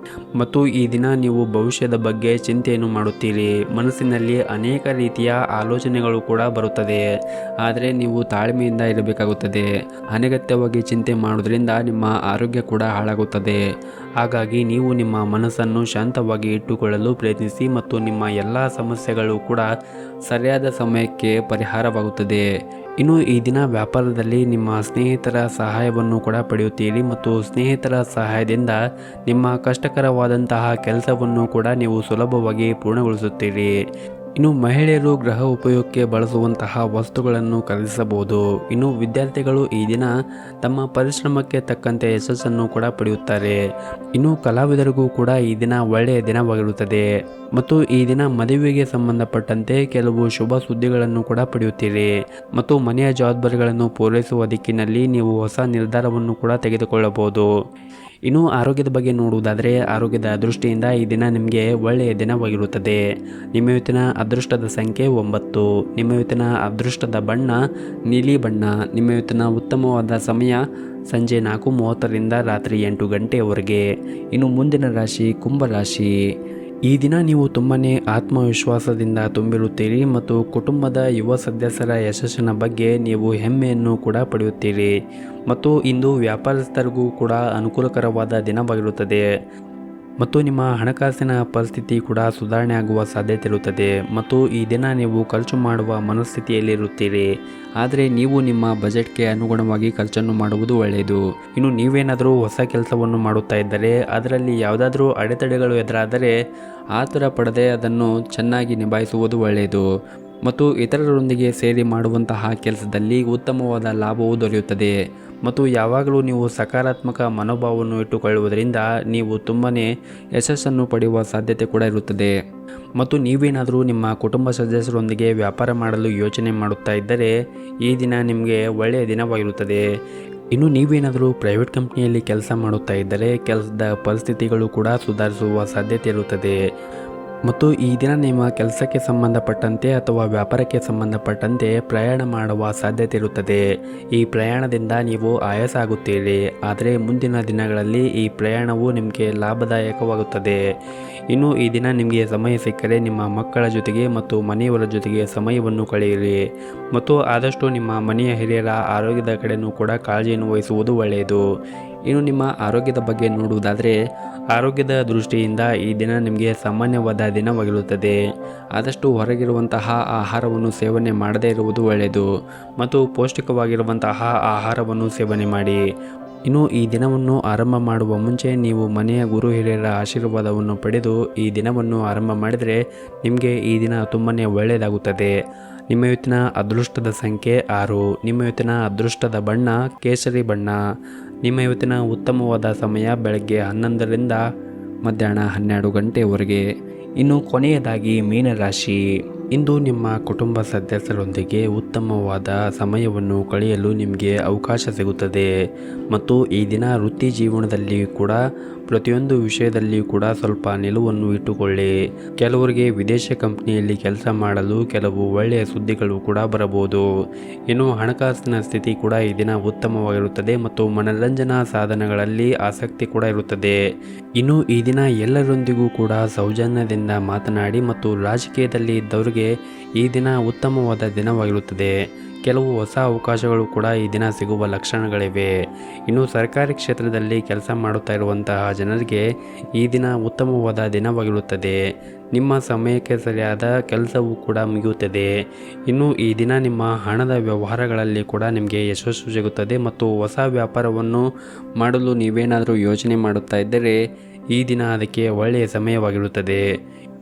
ಮತ್ತು ಈ ದಿನ ನೀವು ಭವಿಷ್ಯದ ಬಗ್ಗೆ ಚಿಂತೆಯನ್ನು ಮಾಡುತ್ತೀರಿ. ಮನಸ್ಸಿನಲ್ಲಿ ಅನೇಕ ರೀತಿಯ ಆಲೋಚನೆಗಳು ಕೂಡ ಬರುತ್ತದೆ. ಆದರೆ ನೀವು ತಾಳ್ಮೆಯಿಂದ ಇರಬೇಕಾಗುತ್ತದೆ. ಅನಗತ್ಯವಾಗಿ ಚಿಂತೆ ಮಾಡುವುದರಿಂದ ನಿಮ್ಮ ಆರೋಗ್ಯ ಕೂಡ ಹಾಳಾಗುತ್ತದೆ. ಹಾಗಾಗಿ ನೀವು ನಿಮ್ಮ ಮನಸ್ಸನ್ನು ಶಾಂತವಾಗಿ ಇಟ್ಟುಕೊಳ್ಳಲು ಪ್ರಯತ್ನಿಸಿ ಮತ್ತು ನಿಮ್ಮ ಎಲ್ಲ ಸಮಸ್ಯೆಗಳು ಕೂಡ ಸರಿಯಾದ ಸಮಯಕ್ಕೆ ಪರಿಹಾರವಾಗುತ್ತದೆ. ಇನ್ನು ಈ ದಿನ ವ್ಯಾಪಾರದಲ್ಲಿ ನಿಮ್ಮ ಸ್ನೇಹಿತರ ಸಹಾಯವನ್ನು ಕೂಡ ಪಡೆಯುತ್ತೀರಿ ಮತ್ತು ಸ್ನೇಹಿತರ ಸಹಾಯದಿಂದ ನಿಮ್ಮ ಕಷ್ಟಕರವಾದಂತಹ ಕೆಲಸವನ್ನು ಕೂಡ ನೀವು ಸುಲಭವಾಗಿ ಪೂರ್ಣಗೊಳಿಸುತ್ತೀರಿ. ಇನ್ನು ಮಹಿಳೆಯರು ಗೃಹ ಉಪಯೋಗಕ್ಕೆ ಬಳಸುವಂತಹ ವಸ್ತುಗಳನ್ನು ಖರೀದಿಸಬಹುದು. ಇನ್ನು ವಿದ್ಯಾರ್ಥಿಗಳು ಈ ದಿನ ತಮ್ಮ ಪರಿಶ್ರಮಕ್ಕೆ ತಕ್ಕಂತೆ ಯಶಸ್ಸನ್ನು ಕೂಡ ಪಡೆಯುತ್ತಾರೆ. ಇನ್ನು ಕಲಾವಿದರಿಗೂ ಕೂಡ ಈ ದಿನ ಒಳ್ಳೆಯ ದಿನವಾಗಿರುತ್ತದೆ. ಮತ್ತು ಈ ದಿನ ಮದುವೆಗೆ ಸಂಬಂಧಪಟ್ಟಂತೆ ಕೆಲವು ಶುಭ ಸುದ್ದಿಗಳನ್ನು ಕೂಡ ಪಡೆಯುತ್ತೀರಿ. ಮತ್ತು ಮನೆಯ ಜವಾಬ್ದಾರಿಗಳನ್ನು ಪೂರೈಸುವ ದಿಕ್ಕಿನಲ್ಲಿ ನೀವು ಹೊಸ ನಿರ್ಧಾರವನ್ನು ಕೂಡ ತೆಗೆದುಕೊಳ್ಳಬಹುದು. ಇನ್ನು ಆರೋಗ್ಯದ ಬಗ್ಗೆ ನೋಡುವುದಾದರೆ ಆರೋಗ್ಯದ ದೃಷ್ಟಿಯಿಂದ ಈ ದಿನ ನಿಮಗೆ ಒಳ್ಳೆಯ ದಿನವಾಗಿರುತ್ತದೆ. ನಿಮ್ಮ ಇವತ್ತಿನ ಅದೃಷ್ಟದ ಸಂಖ್ಯೆ 9. ನಿಮ್ಮ ಇವತ್ತಿನ ಅದೃಷ್ಟದ ಬಣ್ಣ ನೀಲಿ ಬಣ್ಣ. ನಿಮ್ಮ ಇವತ್ತಿನ ಉತ್ತಮವಾದ ಸಮಯ ಸಂಜೆ 4:30ರಿಂದ ರಾತ್ರಿ 8 ಗಂಟೆಯವರೆಗೆ. ಇನ್ನು ಮುಂದಿನ ರಾಶಿ ಕುಂಭರಾಶಿ. ಈ ದಿನ ನೀವು ತುಂಬನೇ ಆತ್ಮವಿಶ್ವಾಸದಿಂದ ತುಂಬಿರುತ್ತೀರಿ ಮತ್ತು ಕುಟುಂಬದ ಯುವ ಸದಸ್ಯರ ಯಶಸ್ಸಿನ ಬಗ್ಗೆ ನೀವು ಹೆಮ್ಮೆಯನ್ನು ಕೂಡ ಪಡೆಯುತ್ತೀರಿ ಮತ್ತು ಇಂದು ವ್ಯಾಪಾರಸ್ಥರಿಗೂ ಕೂಡ ಅನುಕೂಲಕರವಾದ ದಿನವಾಗಿರುತ್ತದೆ ಮತ್ತು ನಿಮ್ಮ ಹಣಕಾಸಿನ ಪರಿಸ್ಥಿತಿ ಕೂಡ ಸುಧಾರಣೆ ಆಗುವ ಸಾಧ್ಯತೆ ಇರುತ್ತದೆ ಮತ್ತು ಈ ದಿನ ನೀವು ಖರ್ಚು ಮಾಡುವ ಮನಸ್ಥಿತಿಯಲ್ಲಿರುತ್ತೀರಿ. ಆದರೆ ನೀವು ನಿಮ್ಮ ಬಜೆಟ್ಗೆ ಅನುಗುಣವಾಗಿ ಖರ್ಚನ್ನು ಮಾಡುವುದು ಒಳ್ಳೆಯದು. ಇನ್ನು ನೀವೇನಾದರೂ ಹೊಸ ಕೆಲಸವನ್ನು ಮಾಡುತ್ತಾ ಇದ್ದರೆ ಅದರಲ್ಲಿ ಯಾವುದಾದ್ರೂ ಅಡೆತಡೆಗಳು ಎದುರಾದರೆ ಆತುರ ಪಡದೆ ಅದನ್ನು ಚೆನ್ನಾಗಿ ನಿಭಾಯಿಸುವುದು ಒಳ್ಳೆಯದು ಮತ್ತು ಇತರರೊಂದಿಗೆ ಸೇರಿ ಮಾಡುವಂತಹ ಕೆಲಸದಲ್ಲಿ ಉತ್ತಮವಾದ ಲಾಭವು ದೊರೆಯುತ್ತದೆ ಮತ್ತು ಯಾವಾಗಲೂ ನೀವು ಸಕಾರಾತ್ಮಕ ಮನೋಭಾವವನ್ನು ಇಟ್ಟುಕೊಳ್ಳುವುದರಿಂದ ನೀವು ತುಂಬನೇ ಯಶಸ್ಸನ್ನು ಪಡೆಯುವ ಸಾಧ್ಯತೆ ಕೂಡ ಇರುತ್ತದೆ ಮತ್ತು ನೀವೇನಾದರೂ ನಿಮ್ಮ ಕುಟುಂಬ ಸದಸ್ಯರೊಂದಿಗೆ ವ್ಯಾಪಾರ ಮಾಡಲು ಯೋಚನೆ ಮಾಡುತ್ತಾ ಇದ್ದರೆ ಈ ದಿನ ನಿಮಗೆ ಒಳ್ಳೆಯ ದಿನವಾಗಿರುತ್ತದೆ. ಇನ್ನು ನೀವೇನಾದರೂ ಪ್ರೈವೇಟ್ ಕಂಪ್ನಿಯಲ್ಲಿ ಕೆಲಸ ಮಾಡುತ್ತಾ ಇದ್ದರೆ ಕೆಲಸದ ಪರಿಸ್ಥಿತಿಗಳು ಕೂಡ ಸುಧಾರಿಸುವ ಸಾಧ್ಯತೆ ಇರುತ್ತದೆ ಮತ್ತು ಈ ದಿನ ನಿಮ್ಮ ಕೆಲಸಕ್ಕೆ ಸಂಬಂಧಪಟ್ಟಂತೆ ಅಥವಾ ವ್ಯಾಪಾರಕ್ಕೆ ಸಂಬಂಧಪಟ್ಟಂತೆ ಪ್ರಯಾಣ ಮಾಡುವ ಸಾಧ್ಯತೆ ಇರುತ್ತದೆ. ಈ ಪ್ರಯಾಣದಿಂದ ನೀವು ಆಯಾಸ ಆಗುತ್ತೀರಿ, ಆದರೆ ಮುಂದಿನ ದಿನಗಳಲ್ಲಿ ಈ ಪ್ರಯಾಣವು ನಿಮಗೆ ಲಾಭದಾಯಕವಾಗುತ್ತದೆ. ಇನ್ನು ಈ ದಿನ ನಿಮಗೆ ಸಮಯ ಸಿಕ್ಕರೆ ನಿಮ್ಮ ಮಕ್ಕಳ ಜೊತೆಗೆ ಮತ್ತು ಮನೆಯವರ ಜೊತೆಗೆ ಸಮಯವನ್ನು ಕಳೆಯಿರಿ ಮತ್ತು ಆದಷ್ಟು ನಿಮ್ಮ ಮನೆಯ ಹಿರಿಯರ ಆರೋಗ್ಯದ ಕಡೆಯೂ ಕೂಡ ಕಾಳಜಿಯನ್ನು ವಹಿಸುವುದು ಒಳ್ಳೆಯದು. ಇನ್ನು ನಿಮ್ಮ ಆರೋಗ್ಯದ ಬಗ್ಗೆ ನೋಡುವುದಾದರೆ ಆರೋಗ್ಯದ ದೃಷ್ಟಿಯಿಂದ ಈ ದಿನ ನಿಮಗೆ ಸಾಮಾನ್ಯವಾದ ದಿನವಾಗಿರುತ್ತದೆ. ಆದಷ್ಟು ಹೊರಗಿರುವಂತಹ ಆಹಾರವನ್ನು ಸೇವನೆ ಮಾಡದೇ ಇರುವುದು ಒಳ್ಳೆಯದು ಮತ್ತು ಪೌಷ್ಟಿಕವಾಗಿರುವಂತಹ ಆಹಾರವನ್ನು ಸೇವನೆ ಮಾಡಿ. ಇನ್ನು ಈ ದಿನವನ್ನು ಆರಂಭ ಮಾಡುವ ಮುಂಚೆ ನೀವು ಮನೆಯ ಗುರು ಹಿರಿಯರ ಆಶೀರ್ವಾದವನ್ನು ಪಡೆದು ಈ ದಿನವನ್ನು ಆರಂಭ ಮಾಡಿದರೆ ನಿಮಗೆ ಈ ದಿನ ತುಂಬನೇ ಒಳ್ಳೆಯದಾಗುತ್ತದೆ. ನಿಮ್ಮ ಇವತ್ತಿನ ಅದೃಷ್ಟದ ಸಂಖ್ಯೆ 6. ನಿಮ್ಮ ಇವತ್ತಿನ ಅದೃಷ್ಟದ ಬಣ್ಣ ಕೇಸರಿ ಬಣ್ಣ. ನಿಮ್ಮ ಇವತ್ತಿನ ಉತ್ತಮವಾದ ಸಮಯ ಬೆಳಗ್ಗೆ 11ರಿಂದ ಮಧ್ಯಾಹ್ನ 12 ಗಂಟೆಯವರೆಗೆ. ಇನ್ನು ಕೊನೆಯದಾಗಿ ಮೀನರಾಶಿ. ಇಂದು ನಿಮ್ಮ ಕುಟುಂಬ ಸದಸ್ಯರೊಂದಿಗೆ ಉತ್ತಮವಾದ ಸಮಯವನ್ನು ಕಳೆಯಲು ನಿಮಗೆ ಅವಕಾಶ ಸಿಗುತ್ತದೆ ಮತ್ತು ಈ ದಿನ ವೃತ್ತಿ ಜೀವನದಲ್ಲಿ ಕೂಡ ಪ್ರತಿಯೊಂದು ವಿಷಯದಲ್ಲಿ ಕೂಡ ಸ್ವಲ್ಪ ನಿಲುವನ್ನು ಇಟ್ಟುಕೊಳ್ಳಿ. ಕೆಲವರಿಗೆ ವಿದೇಶ ಕಂಪನಿಯಲ್ಲಿ ಕೆಲಸ ಮಾಡಲು ಕೆಲವು ಒಳ್ಳೆಯ ಸುದ್ದಿಗಳು ಕೂಡ ಬರಬಹುದು. ಇನ್ನು ಹಣಕಾಸಿನ ಸ್ಥಿತಿ ಕೂಡ ಈ ದಿನ ಉತ್ತಮವಾಗಿರುತ್ತದೆ ಮತ್ತು ಮನರಂಜನಾ ಸಾಧನಗಳಲ್ಲಿ ಆಸಕ್ತಿ ಕೂಡ ಇರುತ್ತದೆ. ಇನ್ನು ಈ ದಿನ ಎಲ್ಲರೊಂದಿಗೂ ಕೂಡ ಸೌಜನ್ಯದಿಂದ ಮಾತನಾಡಿ ಮತ್ತು ರಾಜಕೀಯದಲ್ಲಿ ಇದ್ದವರಿಗೆ ಈ ದಿನ ಉತ್ತಮವಾದ ದಿನವಾಗಿರುತ್ತದೆ. ಕೆಲವು ಹೊಸ ಅವಕಾಶಗಳು ಕೂಡ ಈ ದಿನ ಸಿಗುವ ಲಕ್ಷಣಗಳಿವೆ. ಇನ್ನು ಸರ್ಕಾರಿ ಕ್ಷೇತ್ರದಲ್ಲಿ ಕೆಲಸ ಮಾಡುತ್ತಾ ಇರುವಂತಹ ಜನರಿಗೆ ಈ ದಿನ ಉತ್ತಮವಾದ ದಿನವಾಗಿರುತ್ತದೆ. ನಿಮ್ಮ ಸಮಯಕ್ಕೆ ಸರಿಯಾದ ಕೆಲಸವೂ ಕೂಡ ಮುಗಿಯುತ್ತದೆ. ಇನ್ನು ಈ ದಿನ ನಿಮ್ಮ ಹಣದ ವ್ಯವಹಾರಗಳಲ್ಲಿ ಕೂಡ ನಿಮಗೆ ಯಶಸ್ಸು ಸಿಗುತ್ತದೆ ಮತ್ತು ಹೊಸ ವ್ಯಾಪಾರವನ್ನು ಮಾಡಲು ನೀವೇನಾದರೂ ಯೋಚನೆ ಮಾಡುತ್ತಾ ಇದ್ದರೆ ಈ ದಿನ ಅದಕ್ಕೆ ಒಳ್ಳೆಯ ಸಮಯವಾಗಿರುತ್ತದೆ.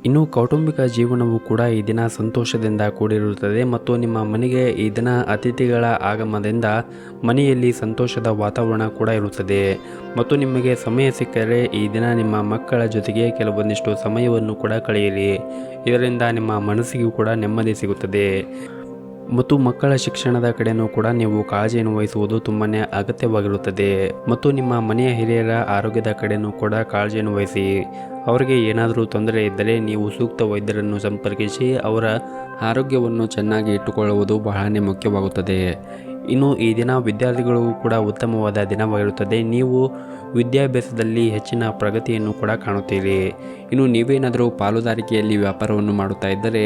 ಇನ್ನು ಕೌಟುಂಬಿಕ ಜೀವನವು ಕೂಡ ಈ ದಿನ ಸಂತೋಷದಿಂದ ಕೂಡಿರುತ್ತದೆ ಮತ್ತು ನಿಮ್ಮ ಮನೆಗೆ ಈ ದಿನ ಅತಿಥಿಗಳ ಆಗಮನದಿಂದ ಮನೆಯಲ್ಲಿ ಸಂತೋಷದ ವಾತಾವರಣ ಕೂಡ ಇರುತ್ತದೆ ಮತ್ತು ನಿಮಗೆ ಸಮಯ ಸಿಕ್ಕರೆ ಈ ದಿನ ನಿಮ್ಮ ಮಕ್ಕಳ ಜೊತೆಗೆ ಕೆಲವೊಂದಿಷ್ಟು ಸಮಯವನ್ನು ಕೂಡ ಕಳೆಯಿರಿ. ಇದರಿಂದ ನಿಮ್ಮ ಮನಸ್ಸಿಗೂ ಕೂಡ ನೆಮ್ಮದಿ ಸಿಗುತ್ತದೆ ಮತ್ತು ಮಕ್ಕಳ ಶಿಕ್ಷಣದ ಕಡೆಯೂ ಕೂಡ ನೀವು ಕಾಳಜಿಯನ್ನು ವಹಿಸುವುದು ತುಂಬನೇ ಅಗತ್ಯವಾಗಿರುತ್ತದೆ ಮತ್ತು ನಿಮ್ಮ ಮನೆಯ ಹಿರಿಯರ ಆರೋಗ್ಯದ ಕಡೆಯೂ ಕೂಡ ಕಾಳಜಿಯನ್ನು ವಹಿಸಿ. ಅವರಿಗೆ ಏನಾದರೂ ತೊಂದರೆ ಇದ್ದರೆ ನೀವು ಸೂಕ್ತ ವೈದ್ಯರನ್ನು ಸಂಪರ್ಕಿಸಿ ಅವರ ಆರೋಗ್ಯವನ್ನು ಚೆನ್ನಾಗಿ ಇಟ್ಟುಕೊಳ್ಳುವುದು ಬಹಳನೇ ಮುಖ್ಯವಾಗುತ್ತದೆ. ಇನ್ನು ಈ ದಿನ ವಿದ್ಯಾರ್ಥಿಗಳಿಗೂ ಕೂಡ ಉತ್ತಮವಾದ ದಿನವಾಗಿರುತ್ತದೆ. ನೀವು ವಿದ್ಯಾಭ್ಯಾಸದಲ್ಲಿ ಹೆಚ್ಚಿನ ಪ್ರಗತಿಯನ್ನು ಕೂಡ ಕಾಣುತ್ತೀರಿ. ಇನ್ನು ನೀವೇನಾದರೂ ಪಾಲುದಾರಿಕೆಯಲ್ಲಿ ವ್ಯಾಪಾರವನ್ನು ಮಾಡುತ್ತಾ ಇದ್ದರೆ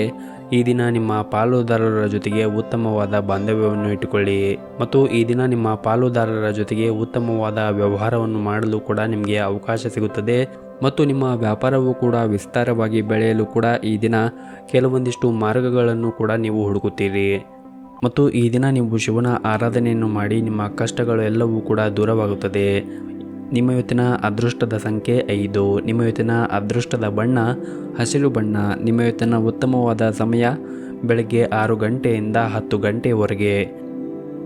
ಈ ದಿನ ನಿಮ್ಮ ಪಾಲುದಾರರ ಜೊತೆಗೆ ಉತ್ತಮವಾದ ಬಾಂಧವ್ಯವನ್ನು ಇಟ್ಟುಕೊಳ್ಳಿ ಮತ್ತು ಈ ದಿನ ನಿಮ್ಮ ಪಾಲುದಾರರ ಜೊತೆಗೆ ಉತ್ತಮವಾದ ವ್ಯವಹಾರವನ್ನು ಮಾಡಲು ಕೂಡ ನಿಮಗೆ ಅವಕಾಶ ಸಿಗುತ್ತದೆ ಮತ್ತು ನಿಮ್ಮ ವ್ಯಾಪಾರವು ಕೂಡ ವಿಸ್ತಾರವಾಗಿ ಬೆಳೆಯಲು ಕೂಡ ಈ ದಿನ ಕೆಲವೊಂದಿಷ್ಟು ಮಾರ್ಗಗಳನ್ನು ಕೂಡ ನೀವು ಹುಡುಕುತ್ತೀರಿ ಮತ್ತು ಈ ದಿನ ನೀವು ಶಿವನ ಆರಾಧನೆಯನ್ನು ಮಾಡಿ ನಿಮ್ಮ ಕಷ್ಟಗಳು ಎಲ್ಲವೂ ಕೂಡ ದೂರವಾಗುತ್ತದೆ. ನಿಮ್ಮ ಇವತ್ತಿನ ಅದೃಷ್ಟದ ಸಂಖ್ಯೆ 5. ನಿಮ್ಮ ಇವತ್ತಿನ ಅದೃಷ್ಟದ ಬಣ್ಣ ಹಸಿರು ಬಣ್ಣ. ನಿಮ್ಮ ಇವತ್ತಿನ ಉತ್ತಮವಾದ ಸಮಯ ಬೆಳಗ್ಗೆ 6 ಗಂಟೆಯಿಂದ 10 ಗಂಟೆಯವರೆಗೆ.